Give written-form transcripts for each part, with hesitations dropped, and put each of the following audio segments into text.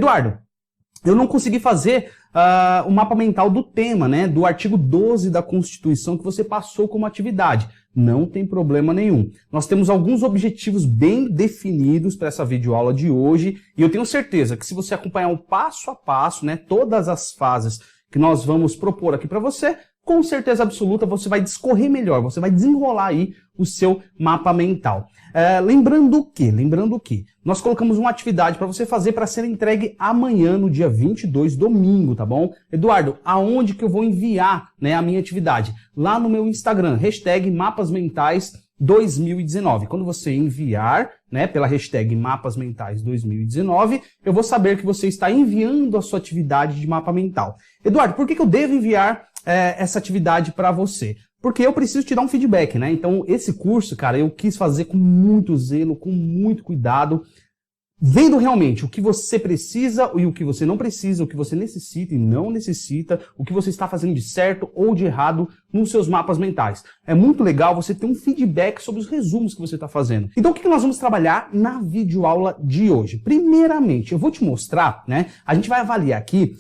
Eduardo, eu não consegui fazer o mapa mental do tema, né, do artigo 12 da Constituição que você passou como atividade. Não tem problema nenhum. Nós temos alguns objetivos bem definidos para essa videoaula de hoje e eu tenho certeza que se você acompanhar o passo a passo, né, todas as fases que nós vamos propor aqui para você, com certeza absoluta você vai discorrer melhor, você vai desenrolar aí o seu mapa mental. Lembrando que nós colocamos uma atividade para você fazer para ser entregue amanhã, no dia 22, domingo, tá bom? Eduardo, aonde que eu vou enviar, né, a minha atividade? Lá no meu Instagram, hashtag MapasMentais 2019. Quando você enviar, né, pela hashtag MapasMentais 2019, eu vou saber que você está enviando a sua atividade de mapa mental. Eduardo, por que eu devo enviar essa atividade para você? Porque eu preciso te dar um feedback, né? Então, esse curso, cara, eu quis fazer com muito zelo, com muito cuidado, vendo realmente o que você precisa e o que você não precisa, o que você necessita e não necessita, o que você está fazendo de certo ou de errado nos seus mapas mentais. É muito legal você ter um feedback sobre os resumos que você está fazendo. Então, o que nós vamos trabalhar na videoaula de hoje? Primeiramente, eu vou te mostrar, né? A gente vai avaliar aqui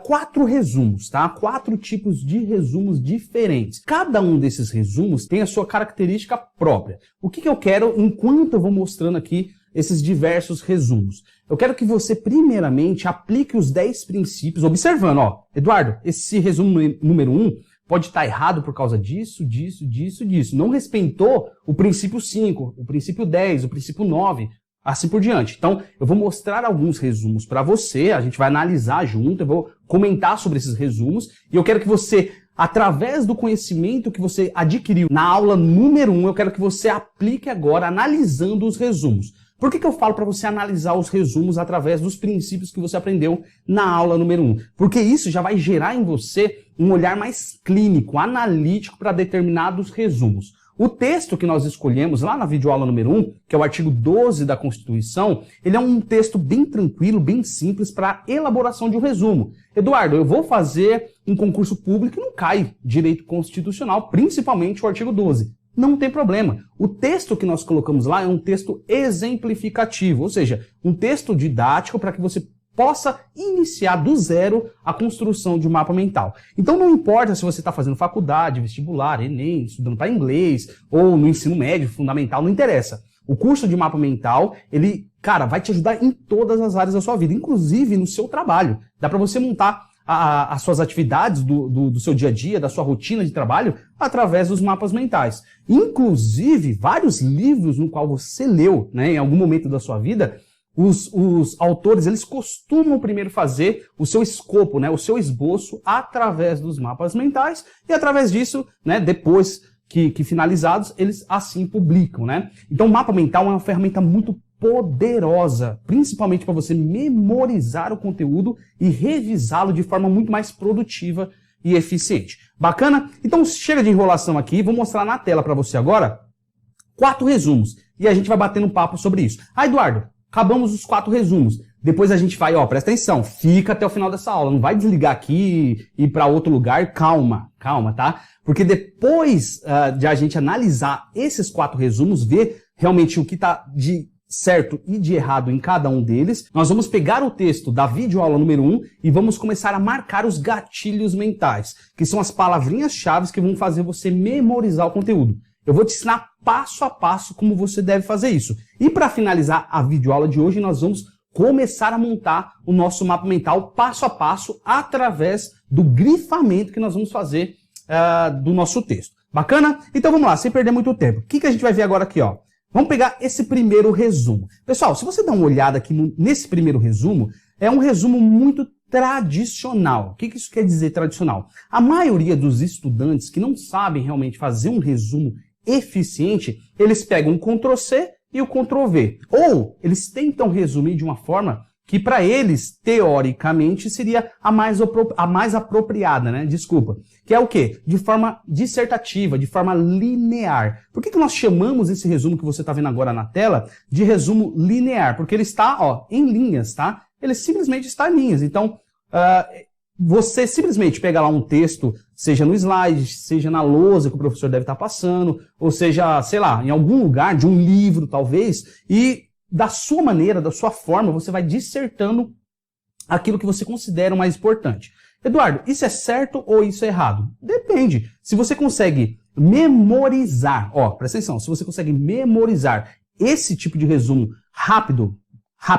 4 resumos, tá? 4 tipos de resumos diferentes. Cada um desses resumos tem a sua característica própria. O que eu quero, enquanto eu vou mostrando aqui esses diversos resumos? Eu quero que você, primeiramente, aplique os 10 princípios, observando, ó, Eduardo, esse resumo número 1 pode estar errado por causa disso, disso. Não respeitou o princípio 5, o princípio 10, o princípio 9, assim por diante. Então, eu vou mostrar alguns resumos para você, a gente vai analisar junto, eu vou comentar sobre esses resumos, e eu quero que você, através do conhecimento que você adquiriu na aula número 1, eu quero que você aplique agora analisando os resumos. Por que eu falo para você analisar os resumos através dos princípios que você aprendeu na aula número 1? Porque isso já vai gerar em você um olhar mais clínico, analítico para determinados resumos. O texto que nós escolhemos lá na videoaula número 1, que é o artigo 12 da Constituição, ele é um texto bem tranquilo, bem simples para elaboração de um resumo. Eduardo, eu vou fazer um concurso público e não cai direito constitucional, principalmente o artigo 12. Não tem problema. O texto que nós colocamos lá é um texto exemplificativo, ou seja, um texto didático para que você possa iniciar do zero a construção de um mapa mental. Então não importa se você está fazendo faculdade, vestibular, Enem, estudando para inglês, ou no ensino médio, fundamental, não interessa. O curso de mapa mental, ele, cara, vai te ajudar em todas as áreas da sua vida, inclusive no seu trabalho. Dá para você montar as suas atividades do seu dia a dia, da sua rotina de trabalho, através dos mapas mentais. Inclusive, vários livros no qual você leu, né, em algum momento da sua vida, os autores, eles costumam primeiro fazer o seu escopo, né, o seu esboço, através dos mapas mentais, e através disso, né, depois que finalizados, eles assim publicam, né? Então, o mapa mental é uma ferramenta muito poderosa, principalmente para você memorizar o conteúdo e revisá-lo de forma muito mais produtiva e eficiente. Bacana? Então chega de enrolação aqui, vou mostrar na tela para você agora 4 resumos e a gente vai batendo um papo sobre isso. Ah, Eduardo, acabamos os 4 resumos. Depois a gente vai, ó, presta atenção, fica até o final dessa aula, não vai desligar aqui e ir para outro lugar, calma, tá? Porque depois de a gente analisar esses 4 resumos, ver realmente o que está de certo e de errado em cada um deles, nós vamos pegar o texto da videoaula número 1 e vamos começar a marcar os gatilhos mentais, que são as palavrinhas-chave que vão fazer você memorizar o conteúdo. Eu vou te ensinar passo a passo como você deve fazer isso. E para finalizar a videoaula de hoje, nós vamos começar a montar o nosso mapa mental passo a passo através do grifamento que nós vamos fazer do nosso texto. Bacana? Então vamos lá, sem perder muito tempo. O que a gente vai ver agora aqui, ó? Vamos pegar esse primeiro resumo. Pessoal, se você dá uma olhada aqui nesse primeiro resumo, é um resumo muito tradicional. O que isso quer dizer tradicional? A maioria dos estudantes que não sabem realmente fazer um resumo eficiente, eles pegam o Ctrl+C e o Ctrl+V. Ou eles tentam resumir de uma forma que para eles, teoricamente, seria a mais apropriada, né? Desculpa. Que é o quê? De forma dissertativa, de forma linear. Por que nós chamamos esse resumo que você está vendo agora na tela de resumo linear? Porque ele está, ó, em linhas, tá? Ele simplesmente está em linhas. Então, você simplesmente pega lá um texto, seja no slide, seja na lousa que o professor deve estar passando, ou seja, sei lá, em algum lugar, de um livro, talvez, e da sua maneira, da sua forma, você vai dissertando aquilo que você considera o mais importante. Eduardo, isso é certo ou isso é errado? Depende. Se você consegue memorizar, ó, presta atenção, se você consegue memorizar esse tipo de resumo rápido,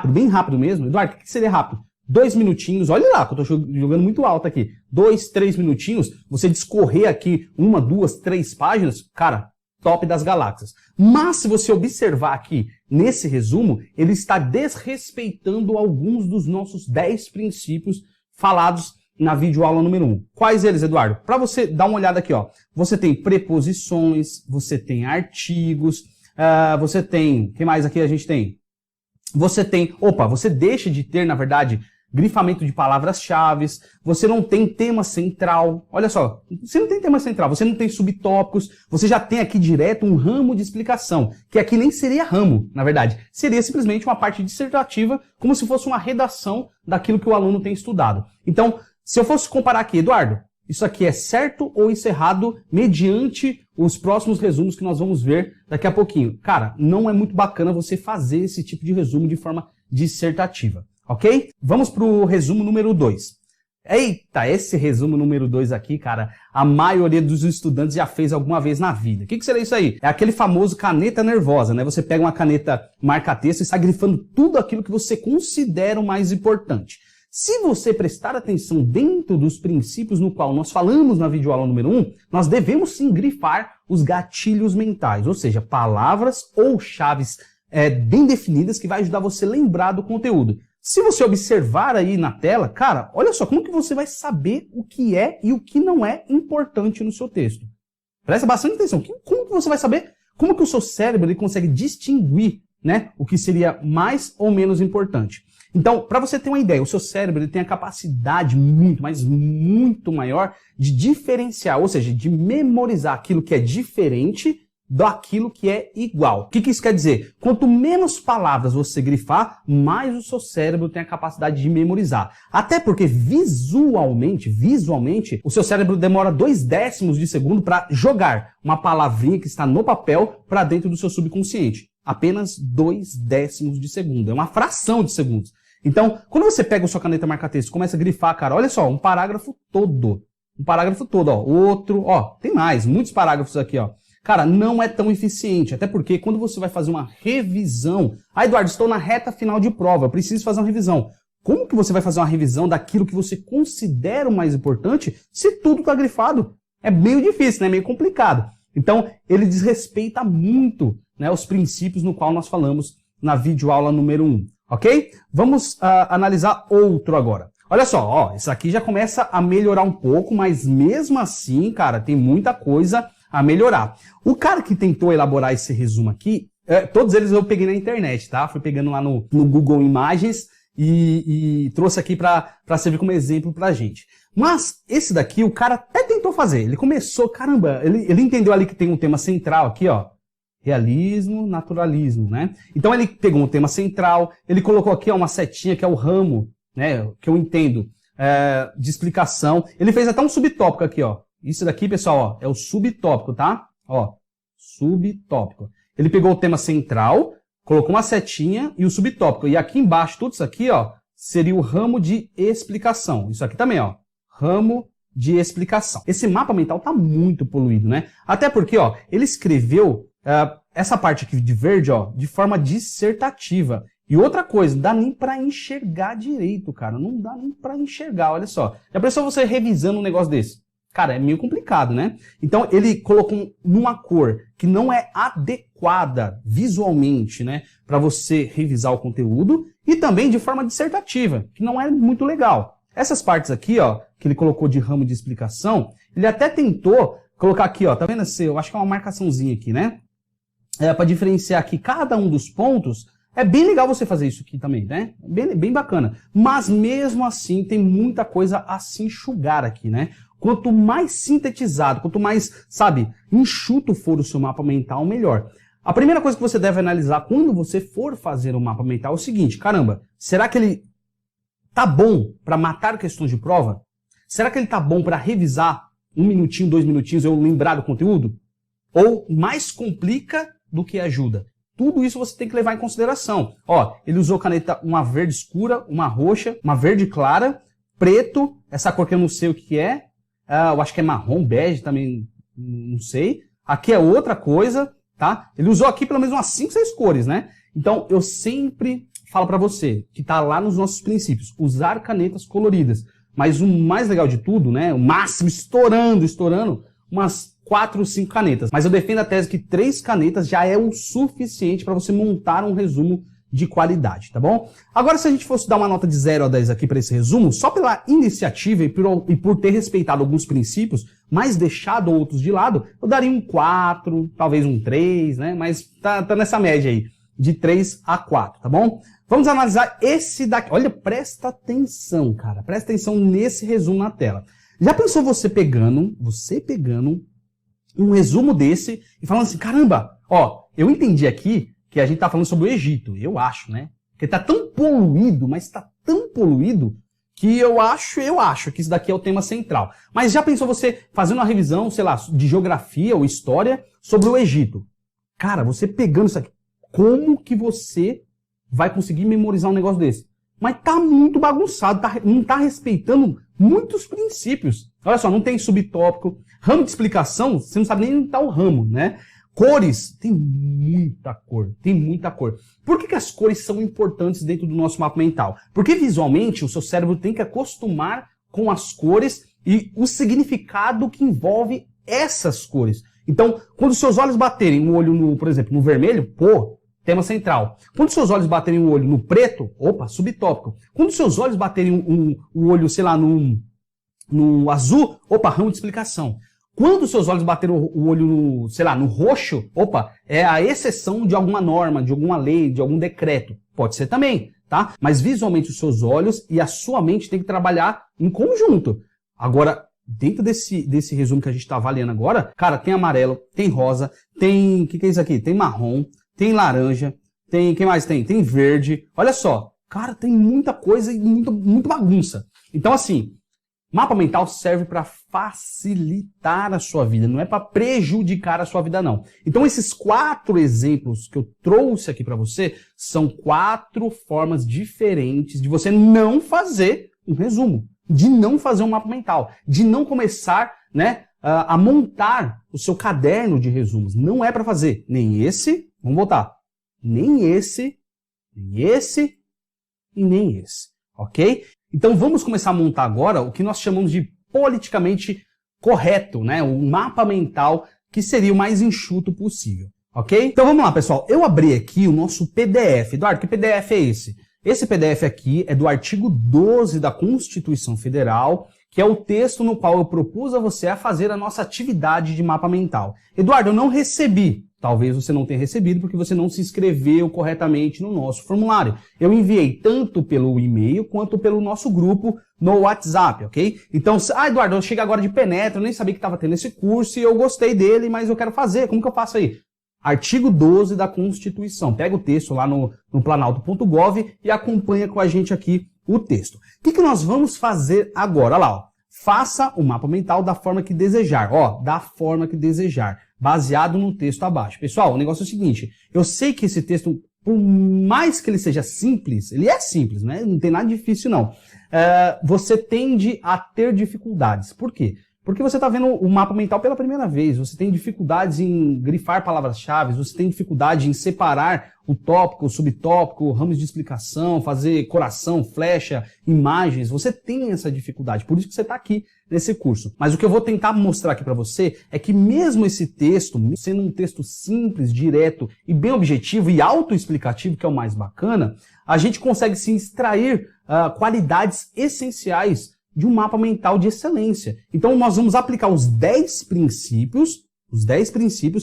bem rápido mesmo, Eduardo, o que seria rápido? 2 minutinhos, olha lá, que eu estou jogando muito alto aqui. 2, 3 minutinhos, você discorrer aqui 1, 2, 3 páginas, cara, top das galáxias. Mas se você observar aqui nesse resumo, ele está desrespeitando alguns dos nossos 10 princípios falados na videoaula número 1. Quais eles, Eduardo? Para você dar uma olhada aqui, ó. Você tem preposições, você tem artigos, você tem... O que mais aqui a gente tem? Você tem... Opa, você deixa de ter, na verdade, grifamento de palavras-chave, você não tem tema central. Olha só, você não tem tema central, você não tem subtópicos, você já tem aqui direto um ramo de explicação, que aqui nem seria ramo, na verdade. Seria simplesmente uma parte dissertativa, como se fosse uma redação daquilo que o aluno tem estudado. Então, se eu fosse comparar aqui, Eduardo, isso aqui é certo ou isso é errado mediante os próximos resumos que nós vamos ver daqui a pouquinho. Cara, não é muito bacana você fazer esse tipo de resumo de forma dissertativa, ok? Vamos para o resumo número 2. Eita, esse resumo número 2 aqui, cara, a maioria dos estudantes já fez alguma vez na vida. O que seria isso aí? É aquele famoso caneta nervosa, né? Você pega uma caneta marca-texto e sai grifando tudo aquilo que você considera o mais importante. Se você prestar atenção dentro dos princípios no qual nós falamos na videoaula número 1, nós devemos sim grifar os gatilhos mentais, ou seja, palavras ou chaves bem definidas que vai ajudar você a lembrar do conteúdo. Se você observar aí na tela, cara, olha só, como que você vai saber o que é e o que não é importante no seu texto? Presta bastante atenção. Como que você vai saber? Como que o seu cérebro ele consegue distinguir, né, o que seria mais ou menos importante? Então, para você ter uma ideia, o seu cérebro ele tem a capacidade muito, mas muito maior de diferenciar, ou seja, de memorizar aquilo que é diferente daquilo que é igual. O que isso quer dizer? Quanto menos palavras você grifar, mais o seu cérebro tem a capacidade de memorizar. Até porque visualmente, o seu cérebro demora 0,2 de segundo para jogar uma palavrinha que está no papel para dentro do seu subconsciente. Apenas 0,2 de segundo. É uma fração de segundos. Então, quando você pega a sua caneta marca-texto e começa a grifar, cara, olha só, um parágrafo todo. Um parágrafo todo, ó. Outro, ó, tem mais, muitos parágrafos aqui, ó. Cara, não é tão eficiente, até porque quando você vai fazer uma revisão... Ah, Eduardo, estou na reta final de prova, eu preciso fazer uma revisão. Como que você vai fazer uma revisão daquilo que você considera o mais importante se tudo está grifado? É meio difícil, né? Meio complicado. Então, ele desrespeita muito, né, os princípios no qual nós falamos na videoaula número 1, ok? Vamos analisar outro agora. Olha só, ó, isso aqui já começa a melhorar um pouco, mas mesmo assim, cara, tem muita coisa a melhorar. O cara que tentou elaborar esse resumo aqui, todos eles eu peguei na internet, tá? Fui pegando lá no Google Imagens e trouxe aqui para servir como exemplo pra gente. Mas esse daqui o cara até tentou fazer. Ele começou, caramba, ele entendeu ali que tem um tema central aqui, ó. Realismo, naturalismo, né? Então ele pegou um tema central, ele colocou aqui ó, uma setinha que é o ramo, né? Que eu entendo, de explicação. Ele fez até um subtópico aqui, ó. Isso daqui, pessoal, ó, é o subtópico, tá? Ó, subtópico. Ele pegou o tema central, colocou uma setinha e o subtópico. E aqui embaixo, tudo isso aqui, ó, seria o ramo de explicação. Isso aqui também, ó, ramo de explicação. Esse mapa mental tá muito poluído, né? Até porque, ó, ele escreveu essa parte aqui de verde, ó, de forma dissertativa. E outra coisa, não dá nem para enxergar direito, cara. Não dá nem para enxergar, olha só. Já pensou você revisando um negócio desse? Cara, é meio complicado, né? Então, ele colocou numa cor que não é adequada visualmente, né? Para você revisar o conteúdo e também de forma dissertativa, que não é muito legal. Essas partes aqui, ó, que ele colocou de ramo de explicação, ele até tentou colocar aqui, ó, tá vendo? Eu acho que é uma marcaçãozinha aqui, né? Para diferenciar aqui cada um dos pontos. É bem legal você fazer isso aqui também, né? Bem bacana. Mas mesmo assim, tem muita coisa a se enxugar aqui, né? Quanto mais sintetizado, quanto mais, sabe, enxuto for o seu mapa mental, melhor. A primeira coisa que você deve analisar quando você for fazer um mapa mental é o seguinte, caramba, será que ele tá bom para matar questões de prova? Será que ele tá bom para revisar 1 minutinho, 2 minutinhos, eu lembrar do conteúdo? Ou mais complica do que ajuda? tudo isso você tem que levar em consideração. Ó, ele usou caneta uma verde escura, uma roxa, uma verde clara, preto, essa cor que eu não sei o que é, eu acho que é marrom, bege também, não sei. Aqui é outra coisa, tá? Ele usou aqui pelo menos umas 5, 6 cores, né? Então, eu sempre falo para você, que tá lá nos nossos princípios, usar canetas coloridas. Mas o mais legal de tudo, né? O máximo, estourando, umas 4 ou 5 canetas. Mas eu defendo a tese que 3 canetas já é o suficiente para você montar um resumo de qualidade, tá bom? Agora, se a gente fosse dar uma nota de 0 a 10 aqui para esse resumo, só pela iniciativa e por ter respeitado alguns princípios, mas deixado outros de lado, eu daria um 4, talvez um 3, né? Mas tá nessa média aí, de 3 a 4, tá bom? Vamos analisar esse daqui. Olha, presta atenção, cara. Presta atenção nesse resumo na tela. Já pensou você pegando um resumo desse e falando assim, caramba, ó, eu entendi aqui que a gente tá falando sobre o Egito, eu acho, né? Porque tá tão poluído, mas tá tão poluído que eu acho que isso daqui é o tema central. Mas já pensou você fazendo uma revisão, sei lá, de geografia ou história sobre o Egito? Cara, você pegando isso aqui, como que você vai conseguir memorizar um negócio desse? Mas tá muito bagunçado, não tá respeitando muitos princípios. Olha só, não tem subtópico, ramo de explicação, você não sabe nem onde tá o ramo, né? Cores, tem muita cor, tem muita cor. Por que as cores são importantes dentro do nosso mapa mental? Porque visualmente o seu cérebro tem que acostumar com as cores e o significado que envolve essas cores. Então, quando seus olhos baterem o olho, por exemplo, no vermelho, pô, tema central. Quando seus olhos baterem o olho no preto, opa, subtópico. Quando seus olhos baterem o olho, sei lá, no azul, opa, ramo de explicação. Quando seus olhos baterem o olho sei lá, no roxo, opa, é a exceção de alguma norma, de alguma lei, de algum decreto. Pode ser também, tá? Mas visualmente os seus olhos e a sua mente tem que trabalhar em conjunto. Agora, dentro desse resumo que a gente está avaliando agora, cara, tem amarelo, tem rosa, tem, o que é isso aqui? Tem marrom, tem laranja, tem, quem mais tem? Tem verde. Olha só, cara, tem muita coisa e muita bagunça. Então, assim, mapa mental serve para facilitar a sua vida, não é para prejudicar a sua vida, não. Então, esses 4 exemplos que eu trouxe aqui para você são 4 formas diferentes de você não fazer um resumo, de não fazer um mapa mental, de não começar, né, a montar o seu caderno de resumos. Não é para fazer nem esse, vamos voltar, nem esse e nem esse, ok? Então vamos começar a montar agora o que nós chamamos de politicamente correto, né? Um mapa mental que seria o mais enxuto possível, ok? Então vamos lá, pessoal. Eu abri aqui o nosso PDF. Eduardo, que PDF é esse? Esse PDF aqui é do artigo 12 da Constituição Federal, que é o texto no qual eu propus a você a fazer a nossa atividade de mapa mental. Eduardo, eu não recebi. Talvez você não tenha recebido porque você não se inscreveu corretamente no nosso formulário. Eu enviei tanto pelo e-mail quanto pelo nosso grupo no WhatsApp, ok? Então, Eduardo, eu cheguei agora de penetra, eu nem sabia que estava tendo esse curso e eu gostei dele, mas eu quero fazer. Como que eu faço aí? Artigo 12 da Constituição. Pega o texto lá no planalto.gov e acompanha com a gente aqui o texto. O que nós vamos fazer agora? Olha lá, ó. Faça o mapa mental da forma que desejar. Ó, da forma que desejar. Baseado no texto abaixo. Pessoal, o negócio é o seguinte. Eu sei que esse texto, por mais que ele seja simples, ele é simples, né? Não tem nada difícil, não. Você tende a ter dificuldades. Por quê? Porque você está vendo o mapa mental pela primeira vez, você tem dificuldades em grifar palavras-chave, você tem dificuldade em separar o tópico, o subtópico, ramos de explicação, fazer coração, flecha, imagens, você tem essa dificuldade, por isso que você está aqui nesse curso. Mas o que eu vou tentar mostrar aqui para você é que mesmo esse texto, sendo um texto simples, direto e bem objetivo e autoexplicativo, que é o mais bacana, a gente consegue se extrair qualidades essenciais de um mapa mental de excelência. Então nós vamos aplicar os 10 princípios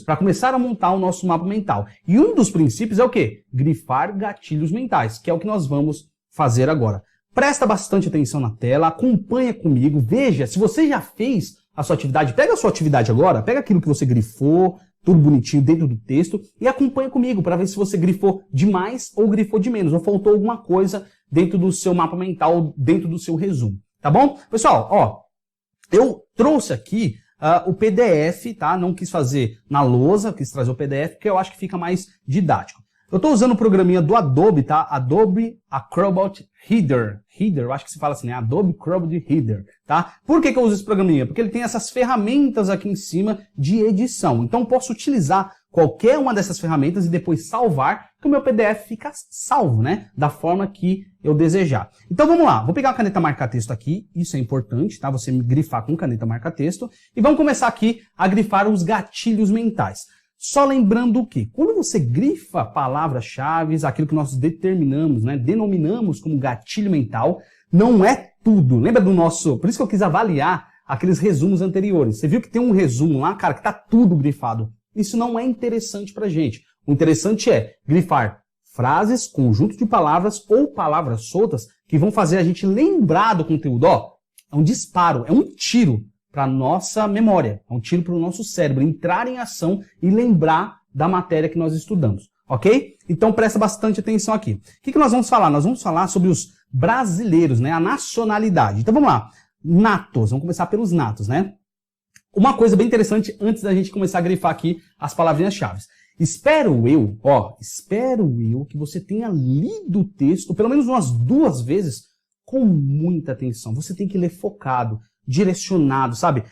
para começar a montar o nosso mapa mental. E um dos princípios é o quê? Grifar gatilhos mentais, que é o que nós vamos fazer agora. Presta bastante atenção na tela, acompanha comigo, veja, se você já fez a sua atividade, pega a sua atividade agora, pega aquilo que você grifou, tudo bonitinho dentro do texto, e acompanha comigo para ver se você grifou de mais ou grifou de menos, ou faltou alguma coisa dentro do seu mapa mental, dentro do seu resumo. Tá bom? Pessoal, ó, eu trouxe aqui o PDF, tá? Não quis fazer na lousa, quis trazer o PDF, porque eu acho que fica mais didático. Eu estou usando o programinha do Adobe, tá? Adobe Acrobat Reader. Reader, eu acho que se fala assim, né? Adobe Acrobat Reader, tá? Por que eu uso esse programinha? Porque ele tem essas ferramentas aqui em cima de edição. Então, eu posso utilizar qualquer uma dessas ferramentas e depois salvar, que o meu PDF fica salvo, né? Da forma que eu desejar. Então, vamos lá. Vou pegar a caneta marca-texto aqui. Isso é importante, tá? Você grifar com caneta marca-texto. E vamos começar aqui a grifar os gatilhos mentais. Só lembrando que, quando você grifa palavras-chave, aquilo que nós determinamos, né, denominamos como gatilho mental, não é tudo. Lembra do nosso... Por isso que eu quis avaliar aqueles resumos anteriores. Você viu que tem um resumo lá, cara, que tá tudo grifado. Isso não é interessante pra gente. O interessante é grifar frases, conjunto de palavras ou palavras soltas que vão fazer a gente lembrar do conteúdo. Ó, é um disparo, é um tiro para nossa memória, é um tiro para o nosso cérebro entrar em ação e lembrar da matéria que nós estudamos, ok? Então presta bastante atenção aqui. O que nós vamos falar? Nós vamos falar sobre os brasileiros, né? A nacionalidade. Então vamos lá. Natos, vamos começar pelos natos, né? Uma coisa bem interessante antes da gente começar a grifar aqui as palavrinhas-chave. Espero eu que você tenha lido o texto, pelo menos umas 2 vezes, com muita atenção. Você tem que ler focado, direcionado, sabe,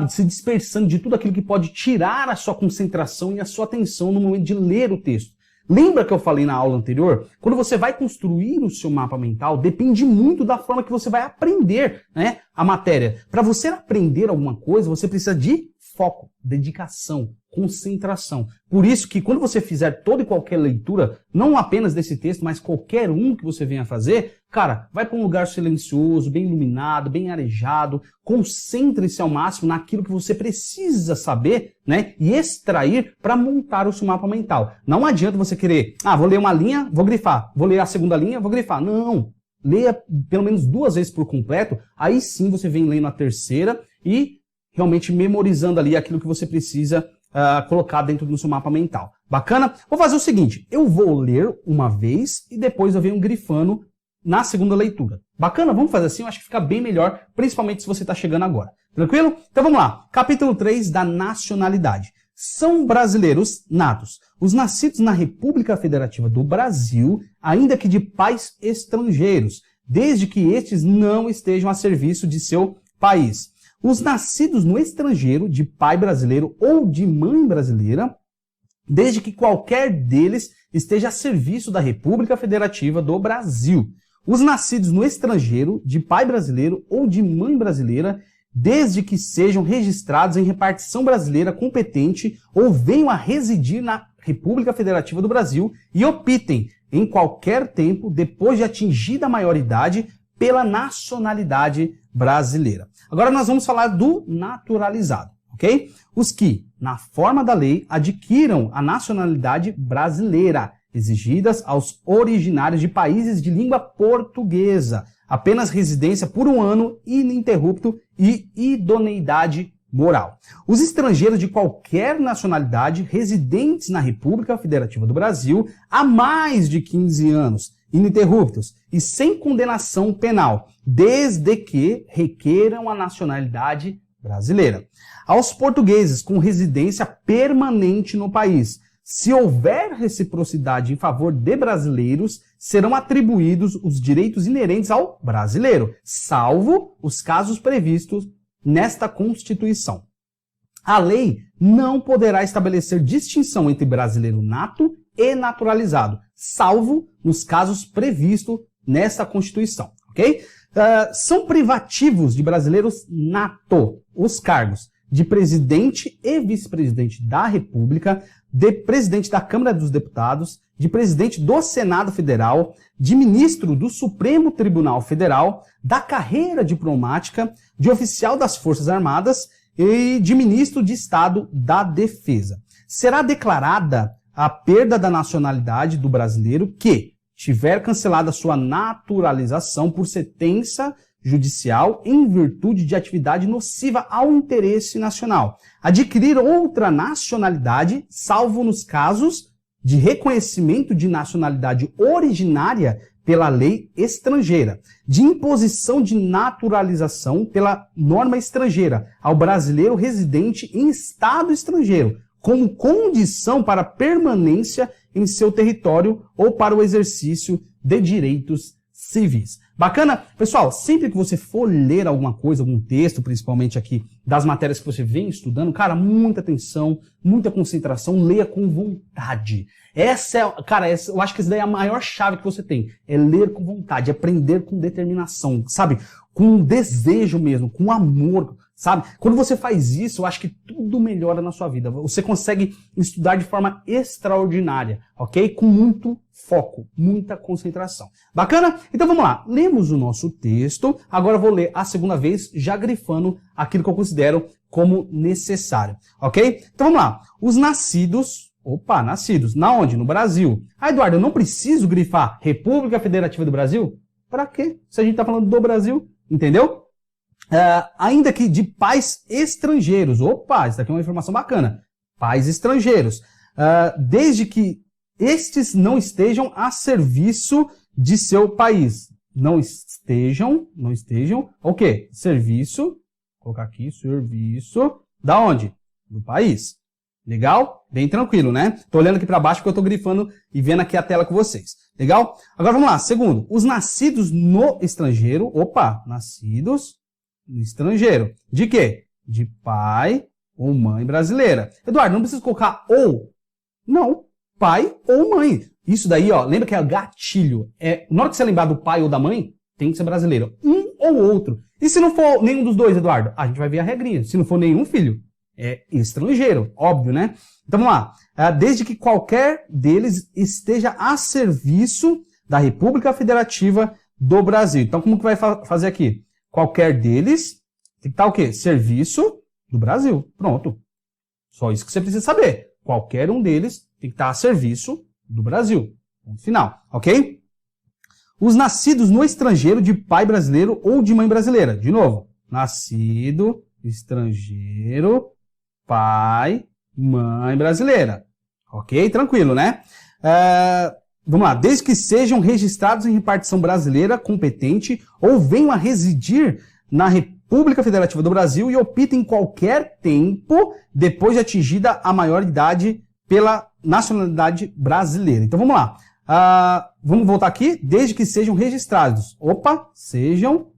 se dispersando de tudo aquilo que pode tirar a sua concentração e a sua atenção no momento de ler o texto. Lembra que eu falei na aula anterior? Quando você vai construir o seu mapa mental, depende muito da forma que você vai aprender, né, a matéria. Para você aprender alguma coisa, você precisa de foco, dedicação, concentração. Por isso que quando você fizer toda e qualquer leitura, não apenas desse texto, mas qualquer um que você venha fazer, cara, vai para um lugar silencioso, bem iluminado, bem arejado, concentre-se ao máximo naquilo que você precisa saber, né, e extrair para montar o seu mapa mental. Não adianta você querer, vou ler uma linha, vou grifar, vou ler a segunda linha, vou grifar. Não, leia pelo menos 2 vezes por completo, aí sim você vem lendo a terceira e realmente memorizando ali aquilo que você precisa colocar dentro do seu mapa mental. Bacana? Vou fazer o seguinte, eu vou ler uma vez e depois eu venho grifando na segunda leitura. Bacana? Vamos fazer assim? Eu acho que fica bem melhor, principalmente se você está chegando agora. Tranquilo? Então vamos lá. Capítulo 3 da nacionalidade. São brasileiros natos. Os nascidos na República Federativa do Brasil, ainda que de pais estrangeiros, desde que estes não estejam a serviço de seu país. Os nascidos no estrangeiro, de pai brasileiro ou de mãe brasileira, desde que qualquer deles esteja a serviço da República Federativa do Brasil. Os nascidos no estrangeiro, de pai brasileiro ou de mãe brasileira, desde que sejam registrados em repartição brasileira competente ou venham a residir na República Federativa do Brasil e optem, em qualquer tempo, depois de atingida a maioridade, pela nacionalidade brasileira. Agora nós vamos falar do naturalizado, ok? Os que, na forma da lei, adquiram a nacionalidade brasileira, exigidas aos originários de países de língua portuguesa, apenas residência por 1 ano ininterrupto e idoneidade moral. Os estrangeiros de qualquer nacionalidade residentes na República Federativa do Brasil há mais de 15 anos, ininterruptos e sem condenação penal, desde que requeram a nacionalidade brasileira. Aos portugueses com residência permanente no país, se houver reciprocidade em favor de brasileiros, serão atribuídos os direitos inerentes ao brasileiro, salvo os casos previstos nesta Constituição. A lei não poderá estabelecer distinção entre brasileiro nato e naturalizado, salvo nos casos previstos nesta Constituição, ok? São privativos de brasileiros nato os cargos de presidente e vice-presidente da República, de presidente da Câmara dos Deputados, de presidente do Senado Federal, de ministro do Supremo Tribunal Federal, da carreira diplomática, de oficial das Forças Armadas e de ministro de Estado da Defesa. Será declarada a perda da nacionalidade do brasileiro que tiver cancelada sua naturalização por sentença judicial em virtude de atividade nociva ao interesse nacional. Adquirir outra nacionalidade, salvo nos casos de reconhecimento de nacionalidade originária pela lei estrangeira, de imposição de naturalização pela norma estrangeira ao brasileiro residente em estado estrangeiro, como condição para permanência em seu território ou para o exercício de direitos civis. Bacana? Pessoal, sempre que você for ler alguma coisa, algum texto, principalmente aqui das matérias que você vem estudando, cara, muita atenção, muita concentração, leia com vontade. Eu acho que essa daí é a maior chave que você tem, é ler com vontade, aprender com determinação, sabe? Com desejo mesmo, com amor, sabe? Quando você faz isso, eu acho que tudo melhora na sua vida. Você consegue estudar de forma extraordinária, ok? Com muito foco, muita concentração. Bacana? Então vamos lá. Lemos o nosso texto. Agora eu vou ler a segunda vez, já grifando aquilo que eu considero como necessário, ok? Então vamos lá. Os nascidos... Opa, nascidos. Na onde? No Brasil. Ah, Eduardo, eu não preciso grifar República Federativa do Brasil? Para quê? Se a gente está falando do Brasil, entendeu? Ainda que de pais estrangeiros. Opa, isso daqui é uma informação bacana. Pais estrangeiros. Desde que estes não estejam a serviço de seu país. Não estejam, o quê? Serviço, vou colocar aqui, serviço, da onde? Do país. Legal? Bem tranquilo, né? Tô olhando aqui para baixo porque eu tô grifando e vendo aqui a tela com vocês. Legal? Agora vamos lá. Segundo, os nascidos no estrangeiro. Opa, nascidos no estrangeiro. De quê? De pai ou mãe brasileira. Eduardo, não precisa colocar ou. Não, pai ou mãe. Isso daí, ó, lembra que é gatilho. Na hora que você lembrar do pai ou da mãe, tem que ser brasileiro. Um ou outro. E se não for nenhum dos dois, Eduardo? A gente vai ver a regrinha. Se não for nenhum filho, é estrangeiro, óbvio, né? Então vamos lá. Desde que qualquer deles esteja a serviço da República Federativa do Brasil. Então como que vai fazer aqui? Qualquer deles tem que estar o quê? Serviço do Brasil. Pronto. Só isso que você precisa saber. Qualquer um deles tem que estar a serviço do Brasil. Ponto final, ok? Os nascidos no estrangeiro de pai brasileiro ou de mãe brasileira. De novo. Nascido, estrangeiro, pai, mãe brasileira. Ok? Tranquilo, né? Vamos lá. Desde que sejam registrados em repartição brasileira competente ou venham a residir na República Federativa do Brasil e optem em qualquer tempo depois de atingida a maioridade pela nacionalidade brasileira. Então vamos lá. Vamos voltar aqui. Desde que sejam registrados. Opa, sejam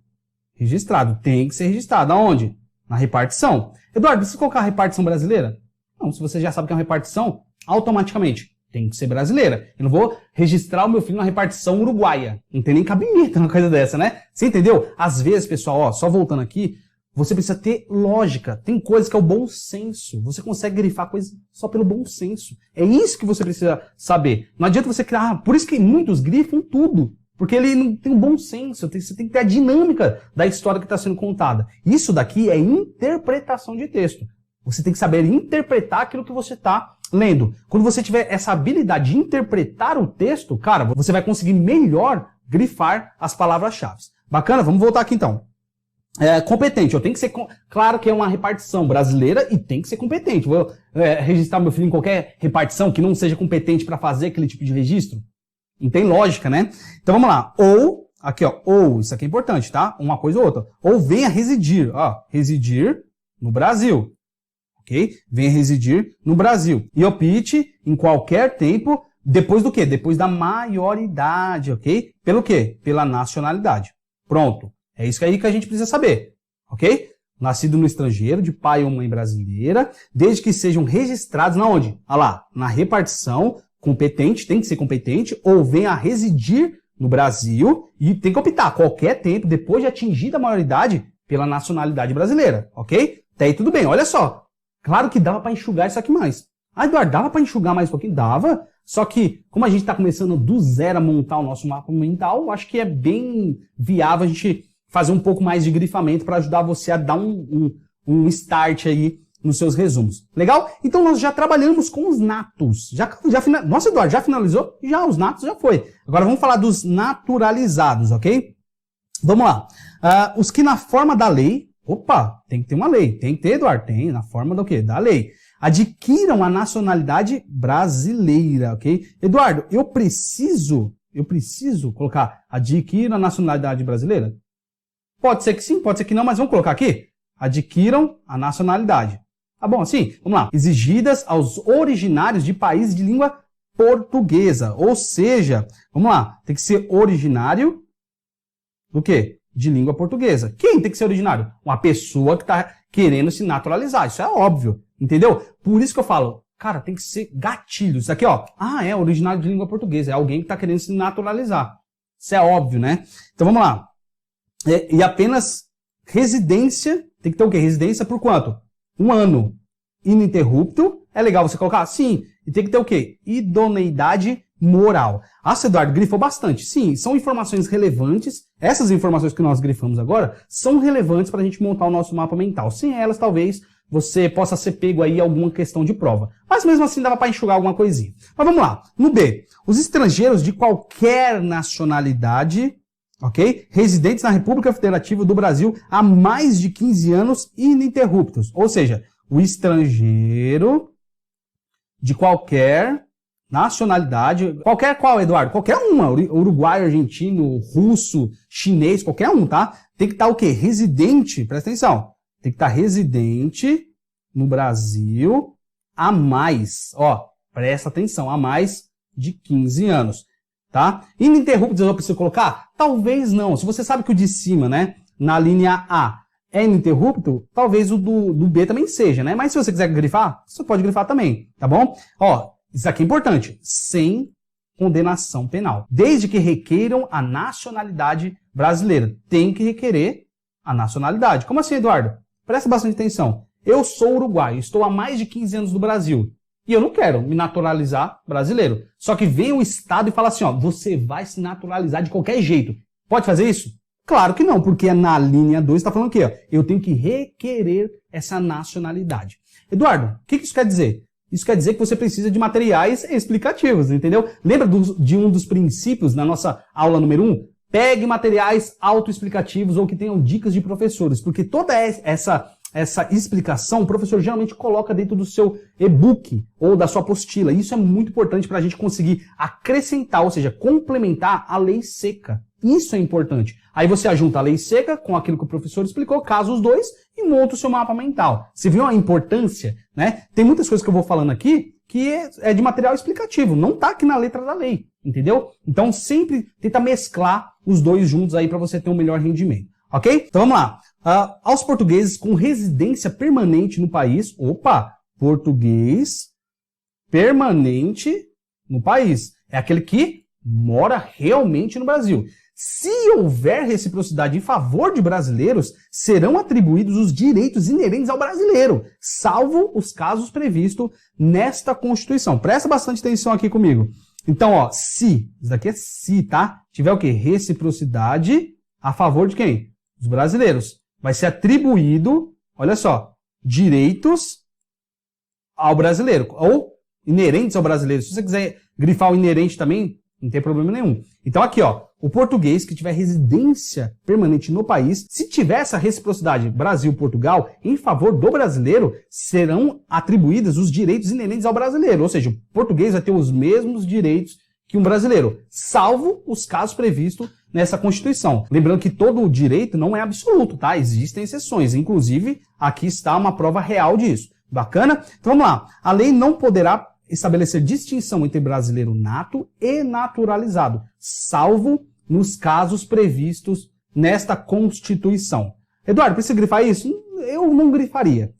registrados. Tem que ser registrado. Aonde? Na repartição. Eduardo, precisa colocar a repartição brasileira? Não, se você já sabe que é uma repartição, automaticamente tem que ser brasileira. Eu não vou registrar o meu filho na repartição uruguaia. Não tem nem cabimento uma coisa dessa, né? Você entendeu? Às vezes, pessoal, ó, só voltando aqui, você precisa ter lógica. Tem coisas que é o bom senso. Você consegue grifar coisas só pelo bom senso. É isso que você precisa saber. Não adianta você criar... Por isso que muitos grifam tudo. Porque ele não tem um bom senso, você tem que ter a dinâmica da história que está sendo contada. Isso daqui é interpretação de texto. Você tem que saber interpretar aquilo que você está lendo. Quando você tiver essa habilidade de interpretar o texto, cara, você vai conseguir melhor grifar as palavras-chave. Bacana? Vamos voltar aqui então. Competente, eu tenho que ser... Claro que é uma repartição brasileira e tem que ser competente. Vou registrar meu filho em qualquer repartição que não seja competente para fazer aquele tipo de registro? Não tem lógica, né? Então vamos lá. Ou, aqui ó, ou, isso aqui é importante, tá? Uma coisa ou outra. Ou venha residir, ó, residir no Brasil. Ok? Venha residir no Brasil. E opte em qualquer tempo, depois do quê? Depois da maioridade, ok? Pelo quê? Pela nacionalidade. Pronto. É isso aí que a gente precisa saber, ok? Nascido no estrangeiro, de pai ou mãe brasileira, desde que sejam registrados na onde? Olha lá, na repartição competente, tem que ser competente, ou venha a residir no Brasil e tem que optar a qualquer tempo, depois de atingida a maioridade, pela nacionalidade brasileira, ok? Até aí tudo bem, olha só. Claro que dava para enxugar isso aqui mais. Ah, Eduardo, dava para enxugar mais um pouquinho? Dava, só que como a gente está começando do zero a montar o nosso mapa mental, eu acho que é bem viável a gente fazer um pouco mais de grifamento para ajudar você a dar um start aí nos seus resumos. Legal? Então nós já trabalhamos com os natos. Nossa, Eduardo, já finalizou? Já, os natos já foi. Agora vamos falar dos naturalizados, ok? Vamos lá. Os que na forma da lei... Opa, tem que ter uma lei. Tem que ter, Eduardo? Tem, na forma do quê? Da lei. Adquiram a nacionalidade brasileira, ok? Eduardo, eu preciso Eu preciso colocar adquiram a nacionalidade brasileira? Pode ser que sim, pode ser que não, mas vamos colocar aqui. Adquiram a nacionalidade. Tá bom, assim, vamos lá. Exigidas aos originários de países de língua portuguesa. Ou seja, vamos lá, tem que ser originário do quê? De língua portuguesa. Quem tem que ser originário? Uma pessoa que está querendo se naturalizar. Isso é óbvio, entendeu? Por isso que eu falo, cara, tem que ser gatilho. Isso aqui, ó, é originário de língua portuguesa. É alguém que está querendo se naturalizar. Isso é óbvio, né? Então vamos lá. E apenas residência, tem que ter o quê? Residência por quanto? 1 ano. Ininterrupto, é legal você colocar? Sim. E tem que ter o quê? Idoneidade moral. Ah, Eduardo, grifou bastante. Sim, são informações relevantes. Essas informações que nós grifamos agora são relevantes para a gente montar o nosso mapa mental. Sem elas, talvez você possa ser pego aí em alguma questão de prova. Mas mesmo assim dava para enxugar alguma coisinha. Mas vamos lá. No B, os estrangeiros de qualquer nacionalidade, ok? Residentes na República Federativa do Brasil há mais de 15 anos ininterruptos. Ou seja, o estrangeiro de qualquer nacionalidade, qualquer qual, Eduardo? Qualquer uma, uruguaio, argentino, russo, chinês, qualquer um, tá? Tem que estar o quê? Residente, presta atenção, tem que estar residente no Brasil há mais, ó, presta atenção, há mais de 15 anos, tá? Ininterruptos eu preciso colocar? Talvez não, se você sabe que o de cima, né, na linha A, é ininterrupto, talvez o do B também seja, né? Mas se você quiser grifar, você pode grifar também, tá bom? Ó, isso aqui é importante, sem condenação penal. Desde que requeiram a nacionalidade brasileira. Tem que requerer a nacionalidade. Como assim, Eduardo? Presta bastante atenção. Eu sou uruguaio, estou há mais de 15 anos no Brasil. E eu não quero me naturalizar brasileiro. Só que vem o Estado e fala assim, ó, você vai se naturalizar de qualquer jeito. Pode fazer isso? Claro que não, porque na linha 2 está falando aqui, ó, eu tenho que requerer essa nacionalidade. Eduardo, o que isso quer dizer? Isso quer dizer que você precisa de materiais explicativos, entendeu? Lembra de um dos princípios na nossa aula número 1? Pegue materiais autoexplicativos ou que tenham dicas de professores, porque toda essa explicação o professor geralmente coloca dentro do seu e-book ou da sua apostila. Isso é muito importante para a gente conseguir acrescentar, ou seja, complementar a lei seca. Isso é importante. Aí você ajunta a lei seca com aquilo que o professor explicou, casa os dois e monta o seu mapa mental. Você viu a importância, né? Tem muitas coisas que eu vou falando aqui que é de material explicativo, não está aqui na letra da lei, entendeu? Então sempre tenta mesclar os dois juntos aí para você ter um melhor rendimento, ok? Então vamos lá. Aos portugueses com residência permanente no país, português permanente no país, é aquele que mora realmente no Brasil. Se houver reciprocidade em favor de brasileiros, serão atribuídos os direitos inerentes ao brasileiro, salvo os casos previstos nesta Constituição. Presta bastante atenção aqui comigo. Então, ó, se, isso daqui é se, tá? Tiver o quê? Reciprocidade a favor de quem? Dos brasileiros. Vai ser atribuído, olha só, direitos ao brasileiro, ou inerentes ao brasileiro. Se você quiser grifar o inerente também, não tem problema nenhum. Então aqui, ó, o português que tiver residência permanente no país, se tiver essa reciprocidade Brasil-Portugal em favor do brasileiro, serão atribuídos os direitos inerentes ao brasileiro. Ou seja, o português vai ter os mesmos direitos que um brasileiro, salvo os casos previstos nessa Constituição. Lembrando que todo o direito não é absoluto, tá? Existem exceções. Inclusive, aqui está uma prova real disso. Bacana? Então vamos lá. A lei não poderá estabelecer distinção entre brasileiro nato e naturalizado, salvo nos casos previstos nesta Constituição. Eduardo, precisa grifar isso? Eu não grifaria.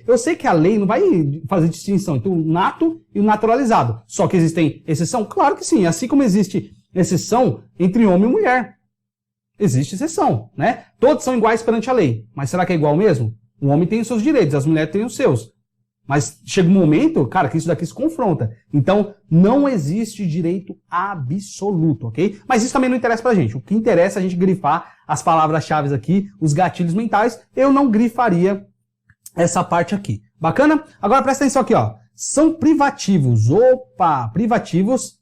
Eu sei que a lei não vai fazer distinção entre o nato e o naturalizado. Só que existem exceção? Claro que sim. Assim como existe exceção entre homem e mulher. Existe exceção, né? Todos são iguais perante a lei. Mas será que é igual mesmo? O homem tem os seus direitos, as mulheres têm os seus. Mas chega um momento, cara, que isso daqui se confronta. Então, não existe direito absoluto, ok? Mas isso também não interessa pra gente. O que interessa é a gente grifar as palavras-chave aqui, os gatilhos mentais. Eu não grifaria essa parte aqui. Bacana? Agora presta atenção aqui, ó. São privativos. Privativos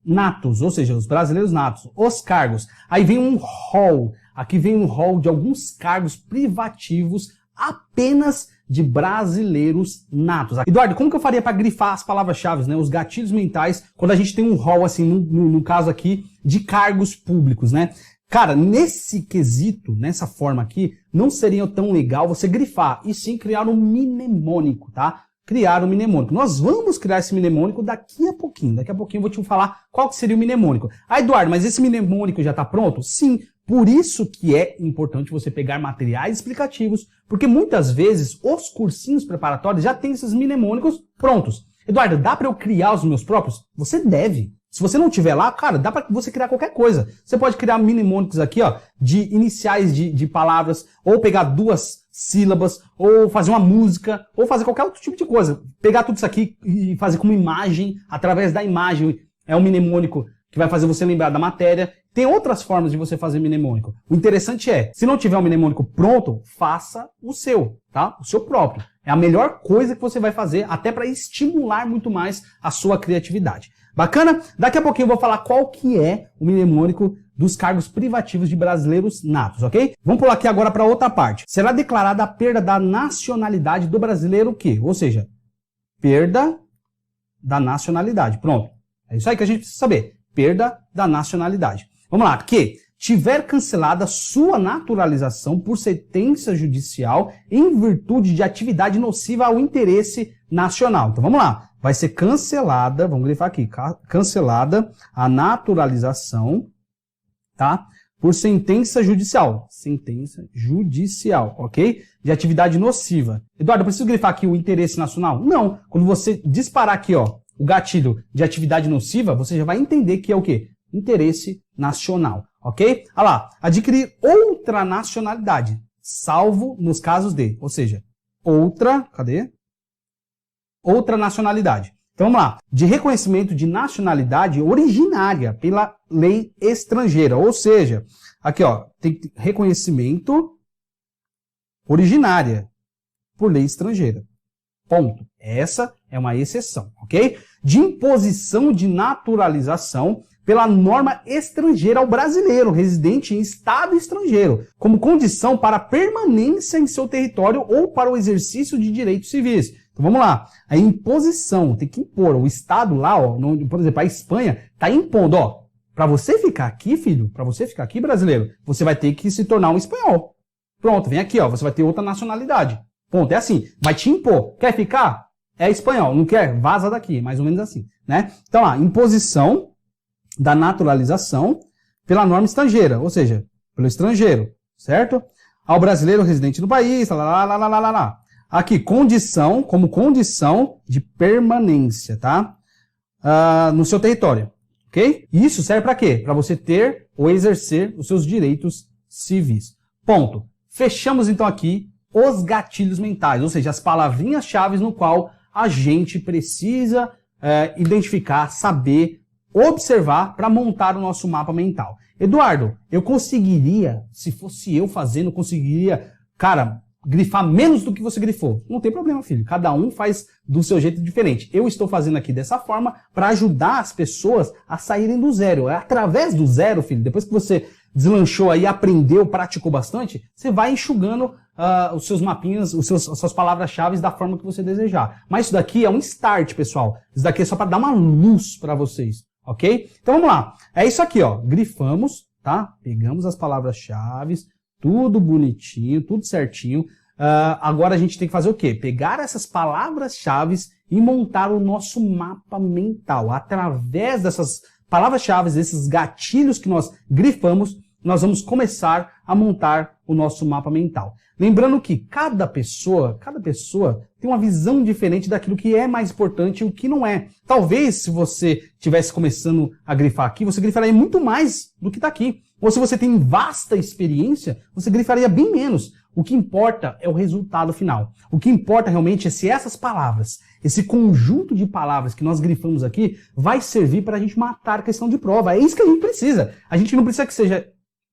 natos, ou seja, os brasileiros natos. Os cargos. Aí vem um rol. Aqui vem um rol de alguns cargos privativos apenas de brasileiros natos. Eduardo, como que eu faria para grifar as palavras-chave, né? Os gatilhos mentais, quando a gente tem um rol, assim, no caso aqui, de cargos públicos, né? Cara, nesse quesito, nessa forma aqui, não seria tão legal você grifar, e sim criar um mnemônico, tá? Criar um mnemônico. Nós vamos criar esse mnemônico daqui a pouquinho. Daqui a pouquinho eu vou te falar qual que seria o mnemônico. Ah, Eduardo, mas esse mnemônico já está pronto? Sim. Por isso que é importante você pegar materiais explicativos, porque muitas vezes os cursinhos preparatórios já têm esses mnemônicos prontos. Eduardo, dá para eu criar os meus próprios? Você deve. Se você não tiver lá, cara, dá para você criar qualquer coisa. Você pode criar mnemônicos aqui, ó, de iniciais de palavras, ou pegar 2 sílabas, ou fazer uma música, ou fazer qualquer outro tipo de coisa. Pegar tudo isso aqui e fazer como imagem, através da imagem. É um mnemônico que vai fazer você lembrar da matéria. Tem outras formas de você fazer mnemônico. O interessante é, se não tiver um mnemônico pronto, faça o seu, tá? O seu próprio. É a melhor coisa que você vai fazer, até para estimular muito mais a sua criatividade. Bacana? Daqui a pouquinho eu vou falar qual que é o mnemônico dos cargos privativos de brasileiros natos, ok? Vamos pular aqui agora para outra parte. Será declarada a perda da nacionalidade do brasileiro o quê? Ou seja, perda da nacionalidade. Pronto. É isso aí que a gente precisa saber. Perda da nacionalidade. Vamos lá. Que tiver cancelada sua naturalização por sentença judicial em virtude de atividade nociva ao interesse nacional. Então vamos lá. Vai ser cancelada, vamos grifar aqui, cancelada a naturalização, tá? Por sentença judicial. Sentença judicial, ok? De atividade nociva. Eduardo, eu preciso grifar aqui o interesse nacional? Não. Quando você disparar aqui, ó, o gatilho de atividade nociva, você já vai entender que é o quê? Interesse nacional, ok? Olha lá, adquirir outra nacionalidade, salvo nos casos de, ou seja, cadê? Outra nacionalidade. Então vamos lá, de reconhecimento de nacionalidade originária pela lei estrangeira, ou seja, aqui ó, tem reconhecimento originária por lei estrangeira. Ponto. Essa é uma exceção, ok? De imposição de naturalização pela norma estrangeira ao brasileiro, residente em estado estrangeiro, como condição para permanência em seu território ou para o exercício de direitos civis. Então vamos lá, a imposição, tem que impor, o estado lá, ó, por exemplo, a Espanha está impondo, ó, para você ficar aqui, filho, para você ficar aqui, brasileiro, você vai ter que se tornar um espanhol. Pronto, vem aqui, ó, você vai ter outra nacionalidade. Ponto, é assim, vai te impor. Quer ficar? É espanhol, não quer? Vaza daqui, mais ou menos assim, né? Então lá, imposição da naturalização pela norma estrangeira, ou seja, pelo estrangeiro, certo? Ao brasileiro residente no país, lá. Aqui, condição, como condição de permanência, tá? No seu território, ok? Isso serve para quê? Para você ter ou exercer os seus direitos civis. Ponto. Fechamos então aqui os gatilhos mentais, ou seja, as palavrinhas-chave no qual a gente precisa identificar, saber, observar para montar o nosso mapa mental. Eduardo, eu conseguiria, se fosse eu fazendo, conseguiria, cara, grifar menos do que você grifou. Não tem problema, filho. Cada um faz do seu jeito diferente. Eu estou fazendo aqui dessa forma para ajudar as pessoas a saírem do zero. É através do zero, filho, depois que você deslanchou aí, aprendeu, praticou bastante, você vai enxugando os seus mapinhas, as suas palavras-chave da forma que você desejar. Mas isso daqui é um start, pessoal. Isso daqui é só para dar uma luz para vocês, ok? Então vamos lá. É isso aqui, ó. Grifamos, tá? Pegamos as palavras-chave, tudo bonitinho, tudo certinho. Agora a gente tem que fazer o quê? Pegar essas palavras-chave e montar o nosso mapa mental. Através dessas palavras-chave, desses gatilhos que nós grifamos, nós vamos começar a montar o nosso mapa mental. Lembrando que cada pessoa tem uma visão diferente daquilo que é mais importante e o que não é. Talvez, se você estivesse começando a grifar aqui, você grifaria muito mais do que está aqui. Ou se você tem vasta experiência, você grifaria bem menos. O que importa é o resultado final. O que importa realmente é se essas palavras, esse conjunto de palavras que nós grifamos aqui, vai servir para a gente matar a questão de prova. É isso que a gente precisa. A gente não precisa que seja,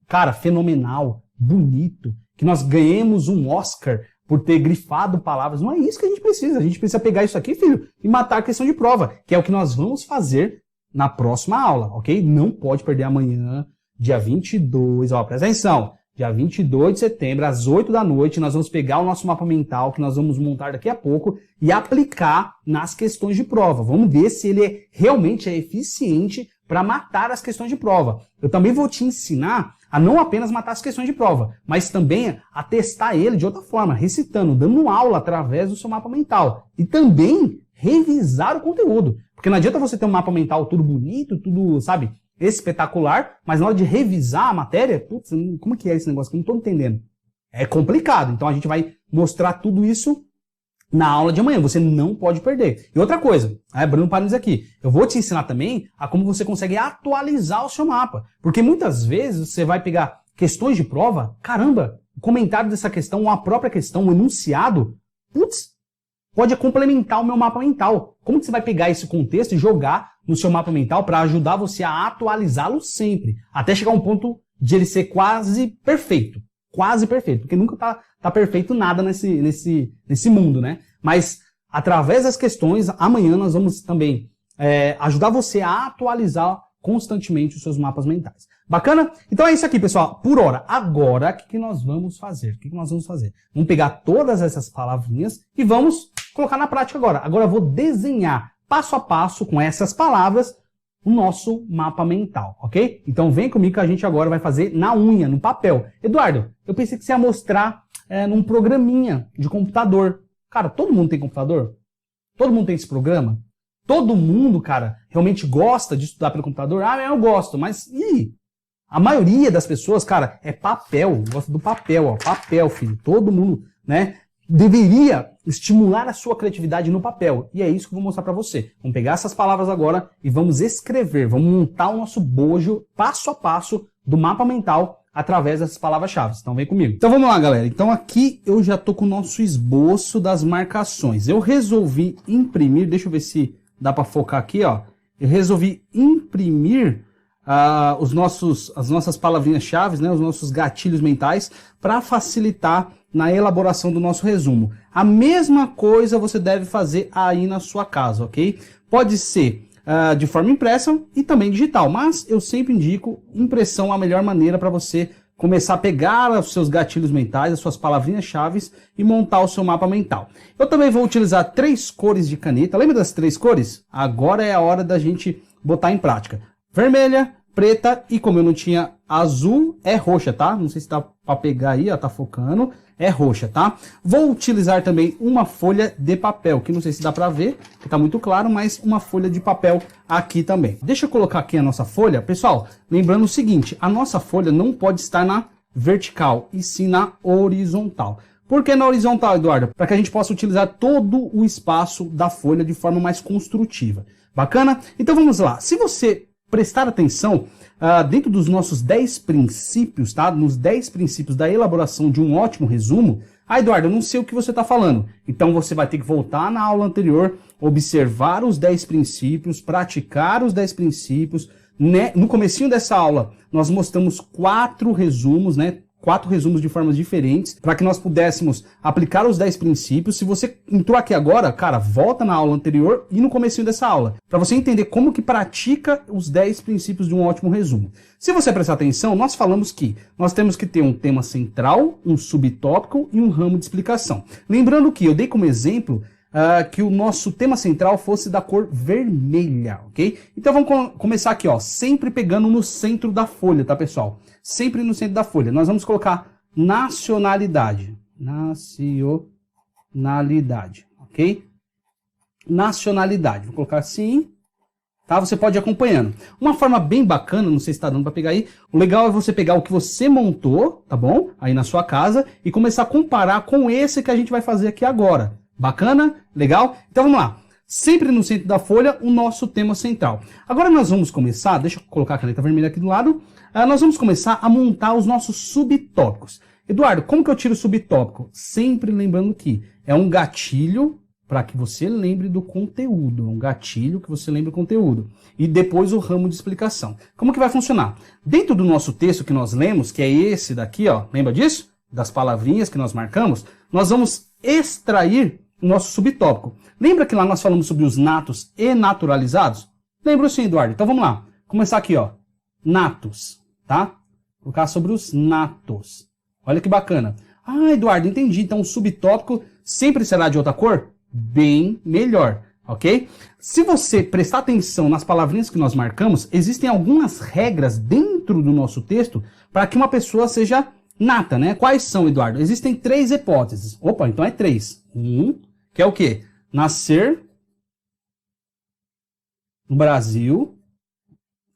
cara, fenomenal, bonito, que nós ganhemos um Oscar por ter grifado palavras. Não é isso que a gente precisa. A gente precisa pegar isso aqui, filho, e matar a questão de prova, que é o que nós vamos fazer na próxima aula, ok? Não pode perder amanhã, dia 22. Ó, presta atenção. dia 22 de setembro, às 8 da noite, nós vamos pegar o nosso mapa mental, que nós vamos montar daqui a pouco, e aplicar nas questões de prova. Vamos ver se ele realmente é eficiente para matar as questões de prova. Eu também vou te ensinar a não apenas matar as questões de prova, mas também a testar ele de outra forma, recitando, dando aula através do seu mapa mental. E também revisar o conteúdo. Porque não adianta você ter um mapa mental tudo bonito, tudo, sabe, espetacular, mas na hora de revisar a matéria, putz, como que é esse negócio? Eu não estou entendendo. É complicado. Então a gente vai mostrar tudo isso na aula de amanhã. Você não pode perder. E outra coisa, abrindo um parênteses aqui, eu vou te ensinar também a como você consegue atualizar o seu mapa. Porque muitas vezes você vai pegar questões de prova, caramba, o comentário dessa questão, ou a própria questão, o enunciado, putz, pode complementar o meu mapa mental. Como que você vai pegar esse contexto e jogar no seu mapa mental para ajudar você a atualizá-lo sempre, até chegar a um ponto de ele ser quase perfeito. Quase perfeito, porque nunca tá perfeito nada nesse mundo, né? Mas, através das questões, amanhã nós vamos também ajudar você a atualizar constantemente os seus mapas mentais. Bacana? Então é isso aqui, pessoal. Por hora. Agora, o que nós vamos fazer? Vamos pegar todas essas palavrinhas e vamos colocar na prática agora. Agora eu vou desenhar passo a passo com essas palavras o nosso mapa mental, ok? Então vem comigo que a gente agora vai fazer na unha, no papel. Eduardo, eu pensei que você ia mostrar num programinha de computador. Cara, todo mundo tem computador? Todo mundo tem esse programa? Todo mundo, cara, realmente gosta de estudar pelo computador? Ah, eu gosto, mas e aí? A maioria das pessoas, cara, é papel, gosta do papel, ó, papel, filho. Todo mundo, né, deveria estimular a sua criatividade no papel. E é isso que eu vou mostrar para você. Vamos pegar essas palavras agora e vamos escrever, vamos montar o nosso bojo passo a passo do mapa mental através dessas palavras-chave. Então vem comigo. Então vamos lá, galera. Então aqui eu já tô com o nosso esboço das marcações. Eu resolvi imprimir, deixa eu ver se dá para focar aqui, ó. Eu resolvi imprimir as nossas palavrinhas-chave, né, os nossos gatilhos mentais, para facilitar na elaboração do nosso resumo. A mesma coisa você deve fazer aí na sua casa, ok? Pode ser de forma impressa e também digital, mas eu sempre indico impressão a melhor maneira para você começar a pegar os seus gatilhos mentais, as suas palavrinhas-chave e montar o seu mapa mental. Eu também vou utilizar 3 cores de caneta. Lembra das 3 cores? Agora é a hora da gente botar em prática. Vermelha, preta e, como eu não tinha azul, é roxa, tá? Não sei se dá para pegar aí, ó, tá focando. É roxa, tá? Vou utilizar também uma folha de papel, que não sei se dá para ver, que tá muito claro, mas uma folha de papel aqui também. Deixa eu colocar aqui a nossa folha. Pessoal, lembrando o seguinte, a nossa folha não pode estar na vertical, e sim na horizontal. Por que na horizontal, Eduardo? Para que a gente possa utilizar todo o espaço da folha de forma mais construtiva. Bacana? Então vamos lá. Se você prestar atenção, dentro dos nossos 10 princípios, tá? Nos 10 princípios da elaboração de um ótimo resumo, Eduardo, eu não sei o que você está falando. Então você vai ter que voltar na aula anterior, observar os 10 princípios, praticar os 10 princípios. Né? No comecinho dessa aula, nós mostramos 4 resumos, né? 4 resumos de formas diferentes, para que nós pudéssemos aplicar os 10 princípios. Se você entrou aqui agora, cara, volta na aula anterior e no comecinho dessa aula, para você entender como que pratica os 10 princípios de um ótimo resumo. Se você prestar atenção, nós falamos que nós temos que ter um tema central, um subtópico e um ramo de explicação. Lembrando que eu dei como exemplo que o nosso tema central fosse da cor vermelha, ok? Então vamos começar aqui, ó, sempre pegando no centro da folha, tá, pessoal? Sempre no centro da folha. Nós vamos colocar nacionalidade. Nacionalidade, ok? Nacionalidade. Vou colocar assim, tá? Você pode ir acompanhando. Uma forma bem bacana, não sei se está dando para pegar aí, o legal é você pegar o que você montou, tá bom? Aí na sua casa e começar a comparar com esse que a gente vai fazer aqui agora. Bacana? Legal? Então vamos lá. Sempre no centro da folha, o nosso tema central. Agora nós vamos começar, deixa eu colocar a caneta vermelha aqui do lado, nós vamos começar a montar os nossos subtópicos. Eduardo, como que eu tiro o subtópico? Sempre lembrando que é um gatilho para que você lembre do conteúdo. Um gatilho que você lembre do conteúdo. E depois o ramo de explicação. Como que vai funcionar? Dentro do nosso texto que nós lemos, que é esse daqui, ó, lembra disso? Das palavrinhas que nós marcamos, nós vamos extrair o nosso subtópico. Lembra que lá nós falamos sobre os natos e naturalizados? Lembra sim, Eduardo. Então vamos lá. Começar aqui, ó. Natos, tá? Colocar sobre os natos. Olha que bacana. Ah, Eduardo, entendi. Então o subtópico sempre será de outra cor? Bem melhor, ok? Se você prestar atenção nas palavrinhas que nós marcamos, existem algumas regras dentro do nosso texto para que uma pessoa seja nata, né? Quais são, Eduardo? Existem 3 hipóteses. Opa, então é 3. Que é o quê? Nascer no Brasil,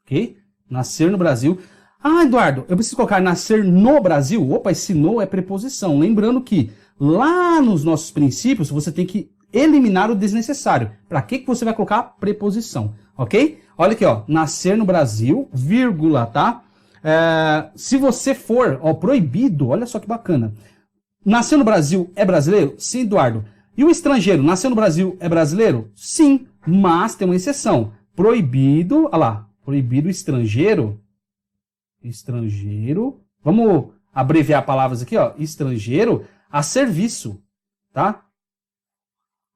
ok? Nascer no Brasil. Ah, Eduardo, eu preciso colocar nascer no Brasil? Opa, esse no é preposição. Lembrando que lá nos nossos princípios você tem que eliminar o desnecessário. Para que você vai colocar preposição, ok? Olha aqui, ó, nascer no Brasil, vírgula, tá? Se você for, ó, proibido, olha só que bacana. Nascer no Brasil é brasileiro? Sim, Eduardo. E o estrangeiro, nascer no Brasil é brasileiro? Sim, mas tem uma exceção. Proibido, olha lá, proibido estrangeiro. Estrangeiro. Vamos abreviar palavras aqui, ó. Estrangeiro a serviço, tá?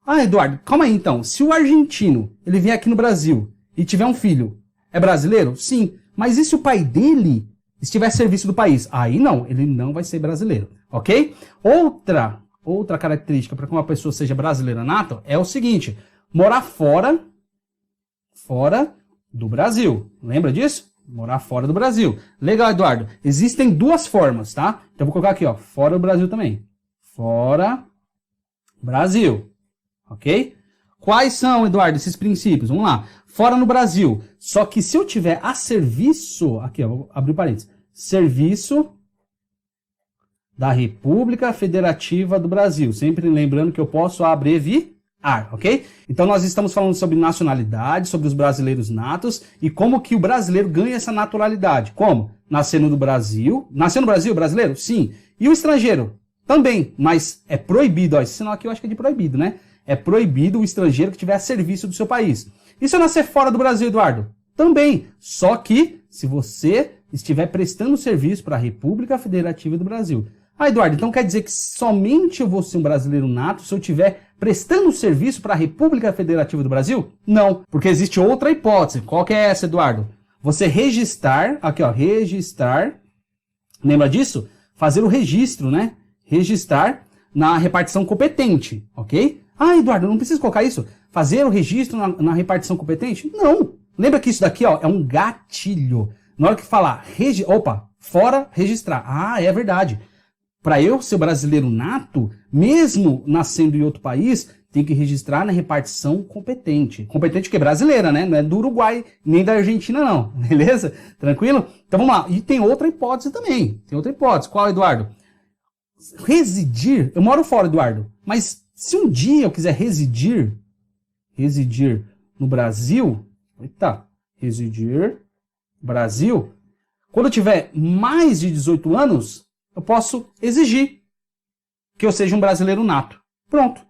Ah, Eduardo, calma aí então. Se o argentino, ele vier aqui no Brasil e tiver um filho, é brasileiro? Sim. Mas e se o pai dele estiver a serviço do país? Aí não, ele não vai ser brasileiro, ok? Outra característica para que uma pessoa seja brasileira nata é o seguinte: morar fora do Brasil. Lembra disso? Morar fora do Brasil. Legal, Eduardo. Existem 2 formas, tá? Então eu vou colocar aqui, ó, fora do Brasil também. Fora Brasil. Ok? Quais são, Eduardo, esses princípios? Vamos lá. Fora no Brasil. Só que se eu tiver a serviço, aqui, ó, vou abrir parênteses. Serviço da República Federativa do Brasil. Sempre lembrando que eu posso abreviar, ok? Então nós estamos falando sobre nacionalidade, sobre os brasileiros natos e como que o brasileiro ganha essa naturalidade. Como? Nascendo no Brasil. Nasceu no Brasil, brasileiro? Sim. E o estrangeiro? Também, mas é proibido. Ó, esse sinal aqui eu acho que é de proibido, né? É proibido o estrangeiro que estiver a serviço do seu país. E se eu nascer fora do Brasil, Eduardo? Também. Só que se você estiver prestando serviço para a República Federativa do Brasil. Ah, Eduardo, então quer dizer que somente eu vou ser um brasileiro nato se eu estiver prestando serviço para a República Federativa do Brasil? Não, porque existe outra hipótese. Qual que é essa, Eduardo? Você registrar, aqui ó, registrar, lembra disso? Fazer o registro, né? Registrar na repartição competente, ok? Ah, Eduardo, eu não preciso colocar isso? Fazer o registro na repartição competente? Não. Lembra que isso daqui ó, é um gatilho. Na hora que falar, fora registrar. Ah, é verdade. Para eu ser brasileiro nato, mesmo nascendo em outro país, tem que registrar na repartição competente. Competente que é brasileira, né? Não é do Uruguai, nem da Argentina, não. Beleza? Tranquilo? Então vamos lá. E tem outra hipótese também. Tem outra hipótese. Qual, Eduardo? Residir. Eu moro fora, Eduardo. Mas se um dia eu quiser residir no Brasil, residir Brasil, quando eu tiver mais de 18 anos, eu posso exigir que eu seja um brasileiro nato. Pronto.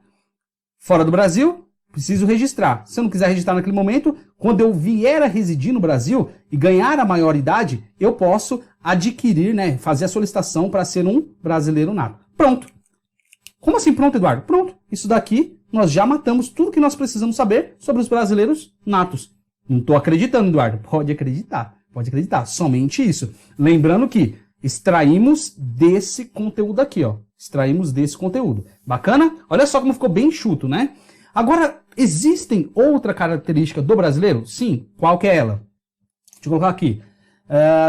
Fora do Brasil, preciso registrar. Se eu não quiser registrar naquele momento, quando eu vier a residir no Brasil e ganhar a maioridade, eu posso adquirir, né, fazer a solicitação para ser um brasileiro nato. Pronto. Como assim pronto, Eduardo? Pronto. Isso daqui, nós já matamos tudo que nós precisamos saber sobre os brasileiros natos. Não estou acreditando, Eduardo. Pode acreditar. Pode acreditar. Somente isso. Lembrando que extraímos desse conteúdo aqui, ó. Extraímos desse conteúdo. Bacana? Olha só como ficou bem enxuto, né? Agora, existem outra característica do brasileiro? Sim. Qual que é ela? Deixa eu colocar aqui.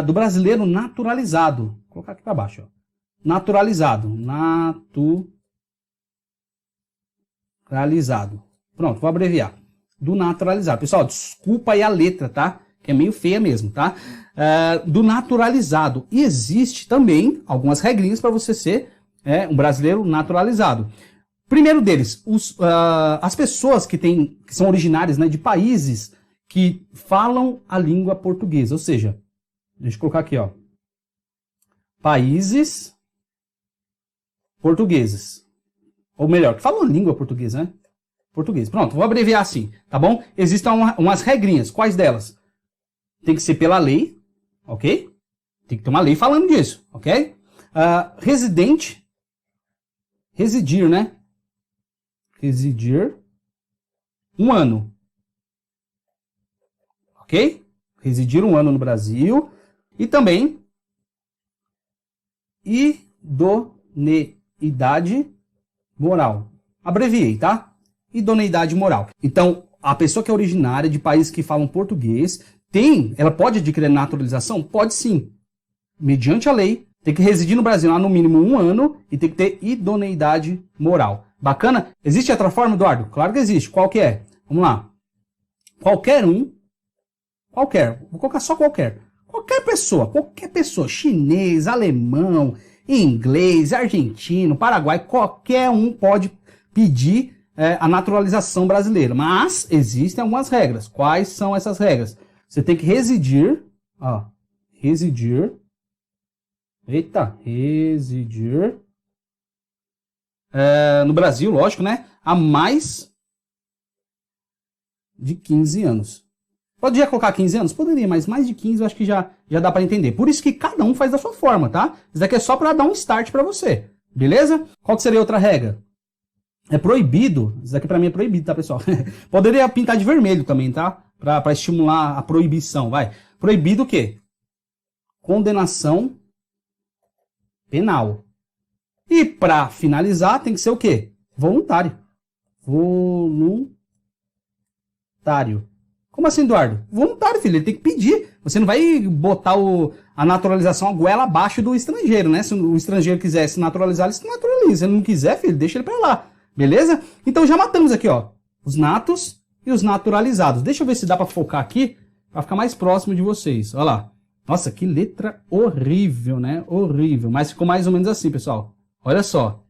Do brasileiro naturalizado. Vou colocar aqui para baixo, ó. Naturalizado. Naturalizado. Pronto, vou abreviar. Do naturalizado. Pessoal, desculpa aí a letra, tá? Que é meio feia mesmo, tá? Do naturalizado. E existe também algumas regrinhas para você ser um brasileiro naturalizado. Primeiro deles, as pessoas que são originárias, né, de países que falam a língua portuguesa. Ou seja, deixa eu colocar aqui, ó. Países portugueses. Ou melhor, que falam língua portuguesa, né? Português. Pronto, vou abreviar assim, tá bom? Existem umas regrinhas. Quais delas? Tem que ser pela lei, ok? Tem que ter uma lei falando disso, ok? Residir, né? Residir 1 ano. Ok? Residir 1 ano no Brasil. E também idoneidade moral. Abreviei, tá? Idoneidade moral. Então, a pessoa que é originária de países que falam português, ela pode adquirir naturalização? Pode sim. Mediante a lei, tem que residir no Brasil há no mínimo 1 ano e tem que ter idoneidade moral. Bacana? Existe outra forma, Eduardo? Claro que existe. Qual que é? Vamos lá. Qualquer, vou colocar só qualquer pessoa, chinês, alemão, inglês, argentino, paraguai, qualquer um pode pedir a naturalização brasileira. Mas existem algumas regras. Quais são essas regras? Você tem que residir no Brasil, lógico, né? Há mais de 15 anos. Poderia colocar 15 anos? Poderia, mas mais de 15 eu acho que já dá para entender. Por isso que cada um faz da sua forma, tá? Isso daqui é só para dar um start para você, beleza? Qual que seria outra regra? É proibido, isso daqui para mim é proibido, tá, pessoal? Poderia pintar de vermelho também, tá? Para estimular a proibição, vai. Proibido o quê? Condenação penal. E para finalizar, tem que ser o quê? Voluntário. Voluntário. Como assim, Eduardo? Voluntário, filho, ele tem que pedir. Você não vai botar a naturalização a goela abaixo do estrangeiro, né? Se o estrangeiro quiser se naturalizar, ele se naturaliza. Se ele não quiser, filho, deixa ele pra lá. Beleza? Então já matamos aqui, ó, os natos e os naturalizados. Deixa eu ver se dá pra focar aqui, pra ficar mais próximo de vocês. Olha lá. Nossa, que letra horrível, né? Horrível. Mas ficou mais ou menos assim, pessoal. Olha só.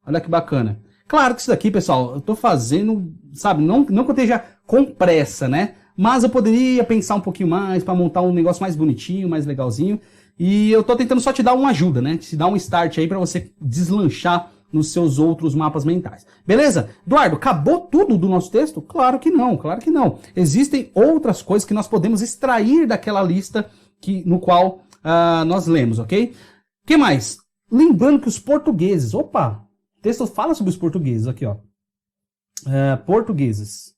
Olha que bacana. Claro que isso daqui, pessoal, eu tô fazendo, sabe, não que eu esteja com pressa, né? Mas eu poderia pensar um pouquinho mais para montar um negócio mais bonitinho, mais legalzinho. E eu tô tentando só te dar uma ajuda, né? Te dar um start aí para você deslanchar nos seus outros mapas mentais. Beleza? Eduardo, acabou tudo do nosso texto? Claro que não, claro que não. Existem outras coisas que nós podemos extrair daquela lista no qual nós lemos, ok? O que mais? Lembrando que os portugueses... Opa! O texto fala sobre os portugueses, aqui, ó. Portugueses.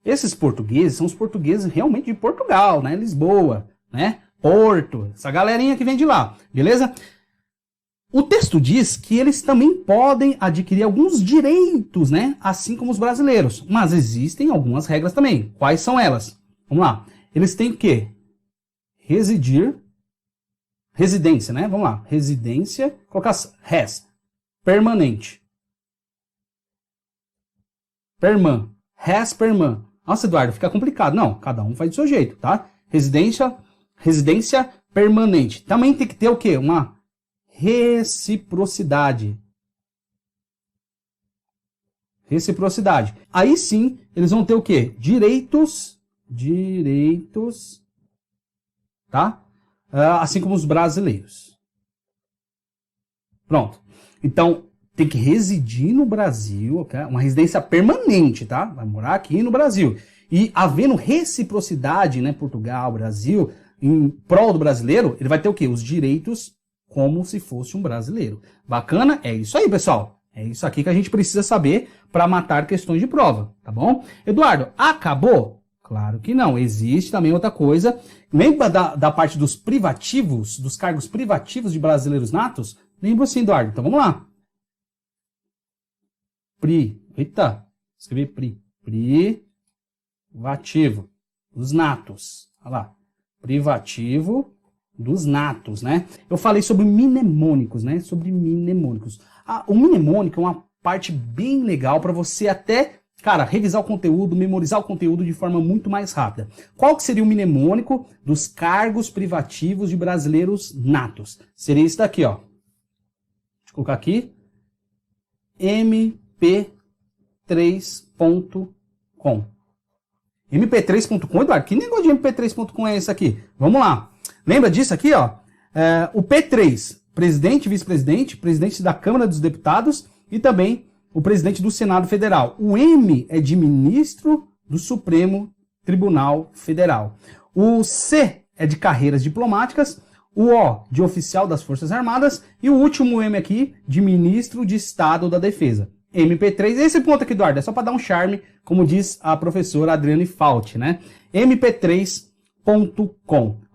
Esses portugueses são os portugueses realmente de Portugal, né? Lisboa, né? Porto, essa galerinha que vem de lá, beleza? O texto diz que eles também podem adquirir alguns direitos, né? Assim como os brasileiros. Mas existem algumas regras também. Quais são elas? Vamos lá. Eles têm o quê? Residência, né? Vamos lá. Residência, colocar res. Permanente. Res perman. Nossa, Eduardo, fica complicado. Não, cada um faz do seu jeito, tá? Residência permanente. Também tem que ter o quê? Uma reciprocidade. Aí sim, eles vão ter o quê? Direitos, tá? Assim como os brasileiros. Pronto. Então, tem que residir no Brasil, okay? Uma residência permanente, tá? Vai morar aqui no Brasil. E havendo reciprocidade, né? Portugal, Brasil, em prol do brasileiro, ele vai ter o quê? Os direitos como se fosse um brasileiro. Bacana? É isso aí, pessoal. É isso aqui que a gente precisa saber para matar questões de prova, tá bom? Eduardo, acabou? Claro que não. Existe também outra coisa. Lembra da parte dos privativos, dos cargos privativos de brasileiros natos? Lembra sim, Eduardo. Então vamos lá. Escrevi privativo dos natos. Olha lá. Privativo dos natos, né? Eu falei sobre mnemônicos, né? Sobre mnemônicos. O mnemônico é uma parte bem legal para você até, cara, revisar o conteúdo, memorizar o conteúdo de forma muito mais rápida. Qual que seria o mnemônico dos cargos privativos de brasileiros natos? Seria isso daqui, ó. Deixa eu colocar aqui. mp3.com. mp3.com, Eduardo? Que negócio de mp3.com é esse aqui? Vamos lá. Lembra disso aqui, ó? O P3, presidente, vice-presidente, presidente da Câmara dos Deputados e também o presidente do Senado Federal. O M é de ministro do Supremo Tribunal Federal. O C é de carreiras diplomáticas. O O de oficial das Forças Armadas. E o último M aqui de ministro de Estado da Defesa. MP3, esse ponto aqui, Eduardo, é só para dar um charme, como diz a professora Adriane Fauti, né? MP3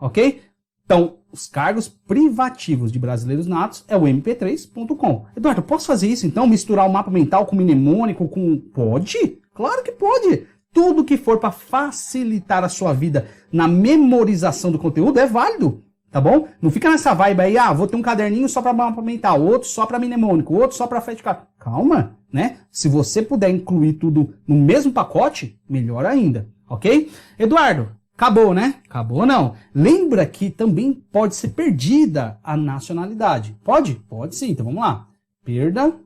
ok? Então, os cargos privativos de brasileiros natos é o mp3.com. Eduardo, eu posso fazer isso então? Misturar o mapa mental com o mnemônico? Pode? Claro que pode! Tudo que for para facilitar a sua vida na memorização do conteúdo é válido, tá bom? Não fica nessa vibe aí, vou ter um caderninho só para mapa mental, outro só para mnemônico, outro só para flashcard. Calma, né? Se você puder incluir tudo no mesmo pacote, melhor ainda, ok? Eduardo, acabou, né? Acabou não. Lembra que também pode ser perdida a nacionalidade. Pode? Pode sim. Então vamos lá. Perda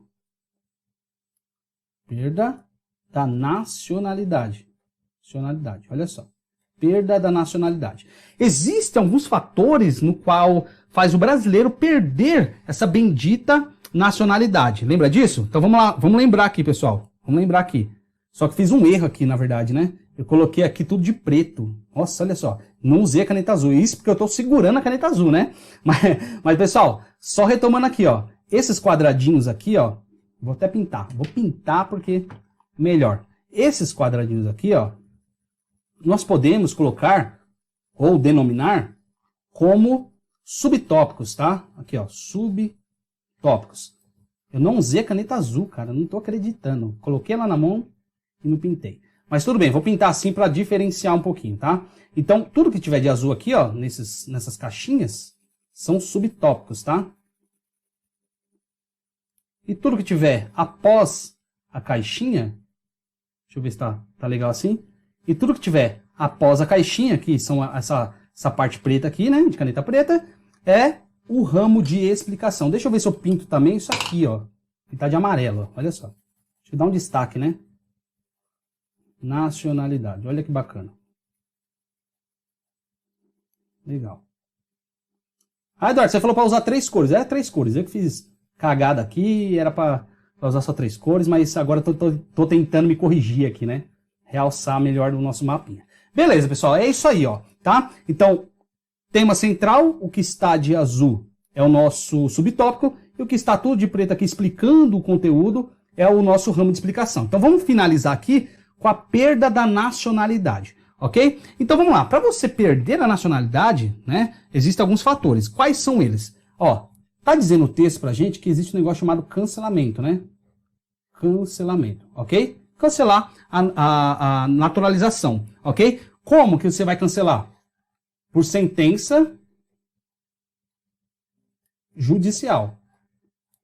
da nacionalidade. Olha só. Perda da nacionalidade. Existem alguns fatores no qual faz o brasileiro perder essa bendita nacionalidade. Lembra disso? Então vamos lá. Vamos lembrar aqui, pessoal. Vamos lembrar aqui. Só que fiz um erro aqui, na verdade, né? Eu coloquei aqui tudo de preto. Nossa, olha só. Não usei a caneta azul. Isso porque eu estou segurando a caneta azul, né? Mas, pessoal, só retomando aqui, ó. Esses quadradinhos aqui, ó. Vou até pintar. Vou pintar porque melhor. Esses quadradinhos aqui, ó. Nós podemos colocar ou denominar como subtópicos, tá? Aqui, ó. Subtópicos. Eu não usei a caneta azul, cara. Não estou acreditando. Coloquei ela na mão e não pintei. Mas tudo bem, vou pintar assim para diferenciar um pouquinho, tá? Então, tudo que tiver de azul aqui, ó, nessas caixinhas, são subtópicos, tá? E tudo que tiver após a caixinha, deixa eu ver se tá legal assim. E tudo que tiver após a caixinha, que são essa parte preta aqui, né, de caneta preta, é o ramo de explicação. Deixa eu ver se eu pinto também isso aqui, ó. Pintar de amarelo, ó. Olha só. Deixa eu dar um destaque, né? Nacionalidade. Olha que bacana. Legal. Eduardo, você falou para usar 3 cores. É 3 cores. Eu que fiz cagada aqui, era para usar só 3 cores, mas agora tô tentando me corrigir aqui, né? Realçar melhor o nosso mapinha. Beleza, pessoal. É isso aí, ó. Tá? Então, tema central, o que está de azul é o nosso subtópico, e o que está tudo de preto aqui explicando o conteúdo é o nosso ramo de explicação. Então, vamos finalizar aqui com a perda da nacionalidade, ok? Então vamos lá, para você perder a nacionalidade, né, existem alguns fatores. Quais são eles? Ó, tá dizendo o texto pra gente que existe um negócio chamado cancelamento, né? Cancelamento, ok? Cancelar a naturalização, ok? Como que você vai cancelar? Por sentença judicial.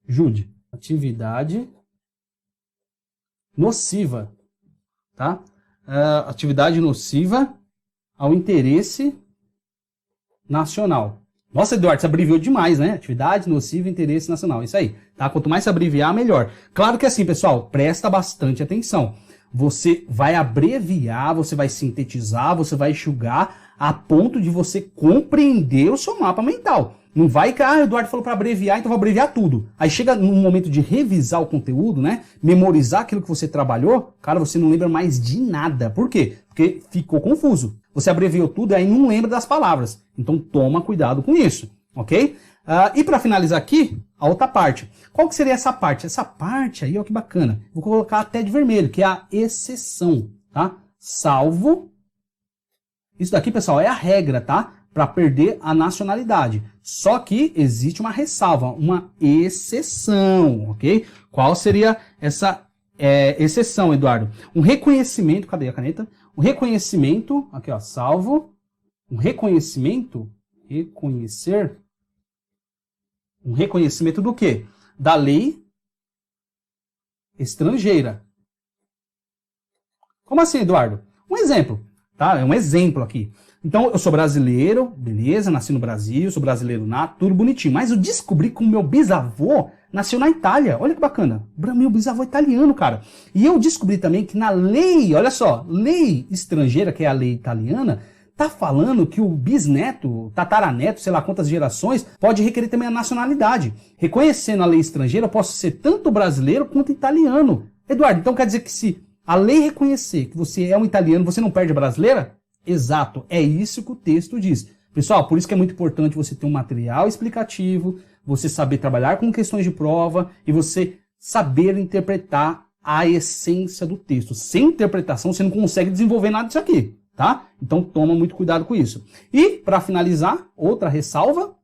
Jude. Atividade nociva. Tá? Atividade nociva ao interesse nacional. Nossa, Eduardo, você abreviou demais, né? Atividade nociva ao interesse nacional. Isso aí. Tá? Quanto mais se abreviar, melhor. Claro que assim, pessoal, presta bastante atenção. Você vai abreviar, você vai sintetizar, você vai enxugar a ponto de você compreender o seu mapa mental. Não vai que, o Eduardo falou para abreviar, então vou abreviar tudo. Aí chega no momento de revisar o conteúdo, né? Memorizar aquilo que você trabalhou, cara, você não lembra mais de nada. Por quê? Porque ficou confuso. Você abreviou tudo e aí não lembra das palavras. Então toma cuidado com isso, ok? E para finalizar aqui, a outra parte. Qual que seria essa parte? Essa parte aí, ó, que bacana. Vou colocar até de vermelho, que é a exceção, tá? Salvo. Isso daqui, pessoal, é a regra, tá? Para perder a nacionalidade. Só que existe uma ressalva, uma exceção, ok? Qual seria essa exceção, Eduardo? Um reconhecimento, cadê a caneta? Um reconhecimento, aqui ó, salvo, um reconhecimento, um reconhecimento do quê? Da lei estrangeira. Como assim, Eduardo? Um exemplo, tá? É um exemplo aqui. Então, eu sou brasileiro, beleza, nasci no Brasil, sou brasileiro nato, tudo bonitinho. Mas eu descobri que o meu bisavô nasceu na Itália. Olha que bacana. Meu bisavô é italiano, cara. E eu descobri também que na lei, olha só, lei estrangeira, que é a lei italiana, tá falando que o bisneto, tataraneto, sei lá quantas gerações, pode requerer também a nacionalidade. Reconhecendo a lei estrangeira, eu posso ser tanto brasileiro quanto italiano. Eduardo, então quer dizer que se a lei reconhecer que você é um italiano, você não perde a brasileira? Exato, é isso que o texto diz. Pessoal, por isso que é muito importante você ter um material explicativo, você saber trabalhar com questões de prova e você saber interpretar a essência do texto. Sem interpretação, você não consegue desenvolver nada disso aqui. tá? Então toma muito cuidado com isso. E, para finalizar, outra ressalva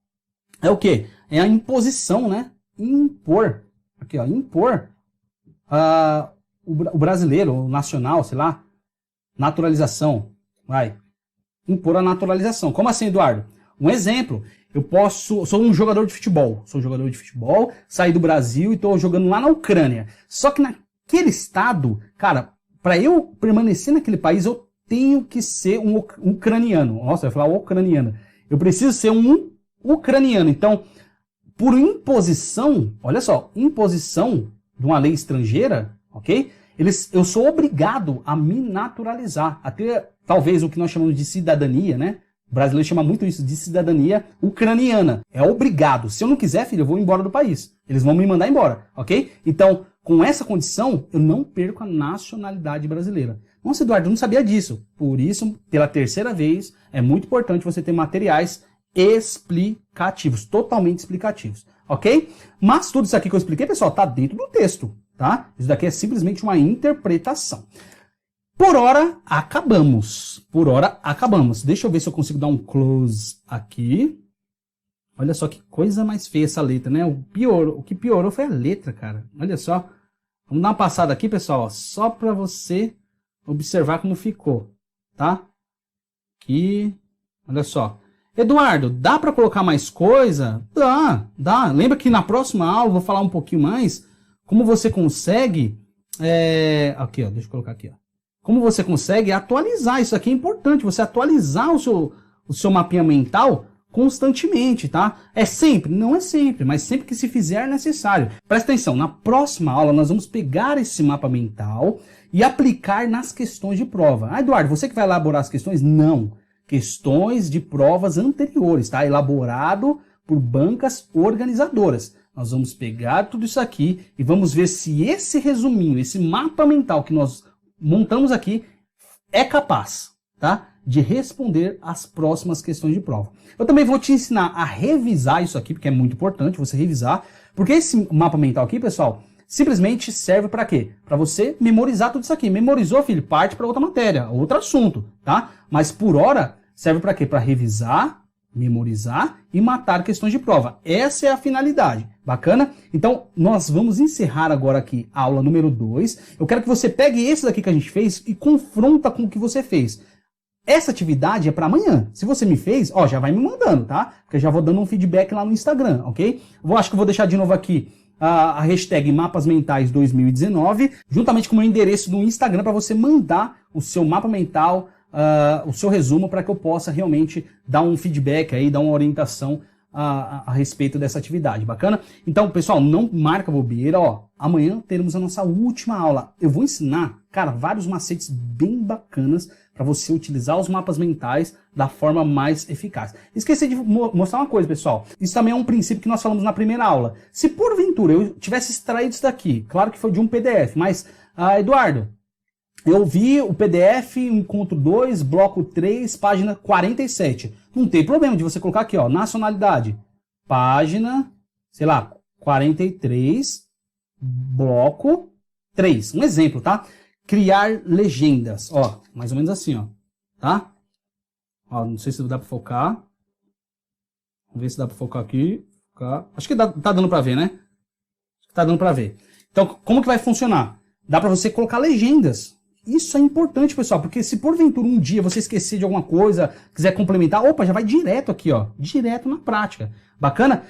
é o quê? É a imposição, né? Impor. Aqui, ó, impor o brasileiro, o nacional, sei lá, naturalização. Vai. Impor a naturalização. Como assim, Eduardo? Um exemplo. Sou um jogador de futebol. Saí do Brasil e estou jogando lá na Ucrânia. Só que naquele estado, cara, para eu permanecer naquele país, eu tenho que ser um ucraniano. Nossa, eu ia falar ucraniano. Eu preciso ser um ucraniano. Então, por imposição, olha só, imposição de uma lei estrangeira, ok? Eu sou obrigado a me naturalizar, a ter talvez o que nós chamamos de cidadania, né? O brasileiro chama muito isso de cidadania ucraniana. É obrigado. Se eu não quiser, filho, eu vou embora do país. Eles vão me mandar embora, ok? Então, com essa condição, eu não perco a nacionalidade brasileira. Nossa, Eduardo, eu não sabia disso. Por isso, pela terceira vez, é muito importante você ter materiais explicativos, totalmente explicativos, ok? Mas tudo isso aqui que eu expliquei, pessoal, está dentro do texto, tá? Isso daqui é simplesmente uma interpretação. Por hora, acabamos. Deixa eu ver se eu consigo dar um close aqui. Olha só que coisa mais feia essa letra, né? O que piorou foi a letra, cara. Olha só. Vamos dar uma passada aqui, pessoal, ó, só para você observar como ficou, tá? Aqui, olha só. Eduardo, dá para colocar mais coisa? Dá. Lembra que na próxima aula eu vou falar um pouquinho mais como você consegue... Aqui, ó, deixa eu colocar aqui, ó. Como você consegue atualizar, isso aqui é importante, você atualizar o seu mapinha mental constantemente, tá? É sempre? Não é sempre, mas sempre que se fizer necessário. Presta atenção, na próxima aula nós vamos pegar esse mapa mental e aplicar nas questões de prova. Ah, Eduardo, você que vai elaborar as questões? Não. Questões de provas anteriores, tá? Elaborado por bancas organizadoras. Nós vamos pegar tudo isso aqui e vamos ver se esse resuminho, esse mapa mental que nós montamos aqui é capaz, tá, de responder as próximas questões de prova. Eu também vou te ensinar a revisar isso aqui, porque é muito importante você revisar, porque esse mapa mental aqui, pessoal, simplesmente serve para quê? Para você memorizar tudo isso aqui. Memorizou, filho, parte para outra matéria, outro assunto, tá? Mas por hora serve para quê? Para revisar, memorizar e matar questões de prova. Essa é a finalidade. Bacana? Então, nós vamos encerrar agora aqui a aula número 2. Eu quero que você pegue esse daqui que a gente fez e confronta com o que você fez. Essa atividade é para amanhã. Se você me fez, ó, já vai me mandando, tá? Porque eu já vou dando um feedback lá no Instagram, ok? Acho que eu vou deixar de novo aqui a hashtag Mapas Mentais 2019, juntamente com o meu endereço no Instagram para você mandar o seu mapa mental, o seu resumo, para que eu possa realmente dar um feedback aí, dar uma orientação a respeito dessa atividade, bacana? Então, pessoal, não marca bobeira, ó, amanhã teremos a nossa última aula. Eu vou ensinar, cara, vários macetes bem bacanas para você utilizar os mapas mentais da forma mais eficaz. Esqueci de mostrar uma coisa, pessoal. Isso também é um princípio que nós falamos na primeira aula. Se porventura eu tivesse extraído isso daqui, claro que foi de um PDF, mas, Eduardo, eu vi o PDF, encontro 2, bloco 3, página 47. Não tem problema de você colocar aqui, ó, nacionalidade, página, sei lá, 43, bloco 3. Um exemplo, tá? Criar legendas, ó, mais ou menos assim, ó, tá? Ó, não sei se dá pra focar. Vamos ver se dá pra focar aqui. Acho que tá dando pra ver, né? Acho que tá dando pra ver. Então, como que vai funcionar? Dá pra você colocar legendas. Isso é importante, pessoal, porque se porventura um dia você esquecer de alguma coisa, quiser complementar, opa, já vai direto aqui, ó, direto na prática. Bacana?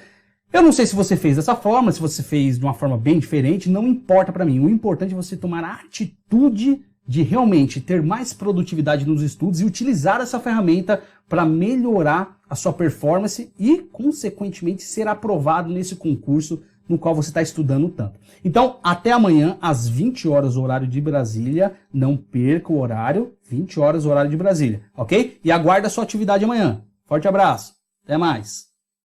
Eu não sei se você fez dessa forma, se você fez de uma forma bem diferente, não importa pra mim. O importante é você tomar a atitude de realmente ter mais produtividade nos estudos e utilizar essa ferramenta para melhorar a sua performance e, consequentemente, ser aprovado nesse concurso no qual você está estudando tanto. Então, até amanhã, às 20 horas, horário de Brasília. Não perca o horário, 20 horas, horário de Brasília, ok? E aguarda a sua atividade amanhã. Forte abraço, até mais!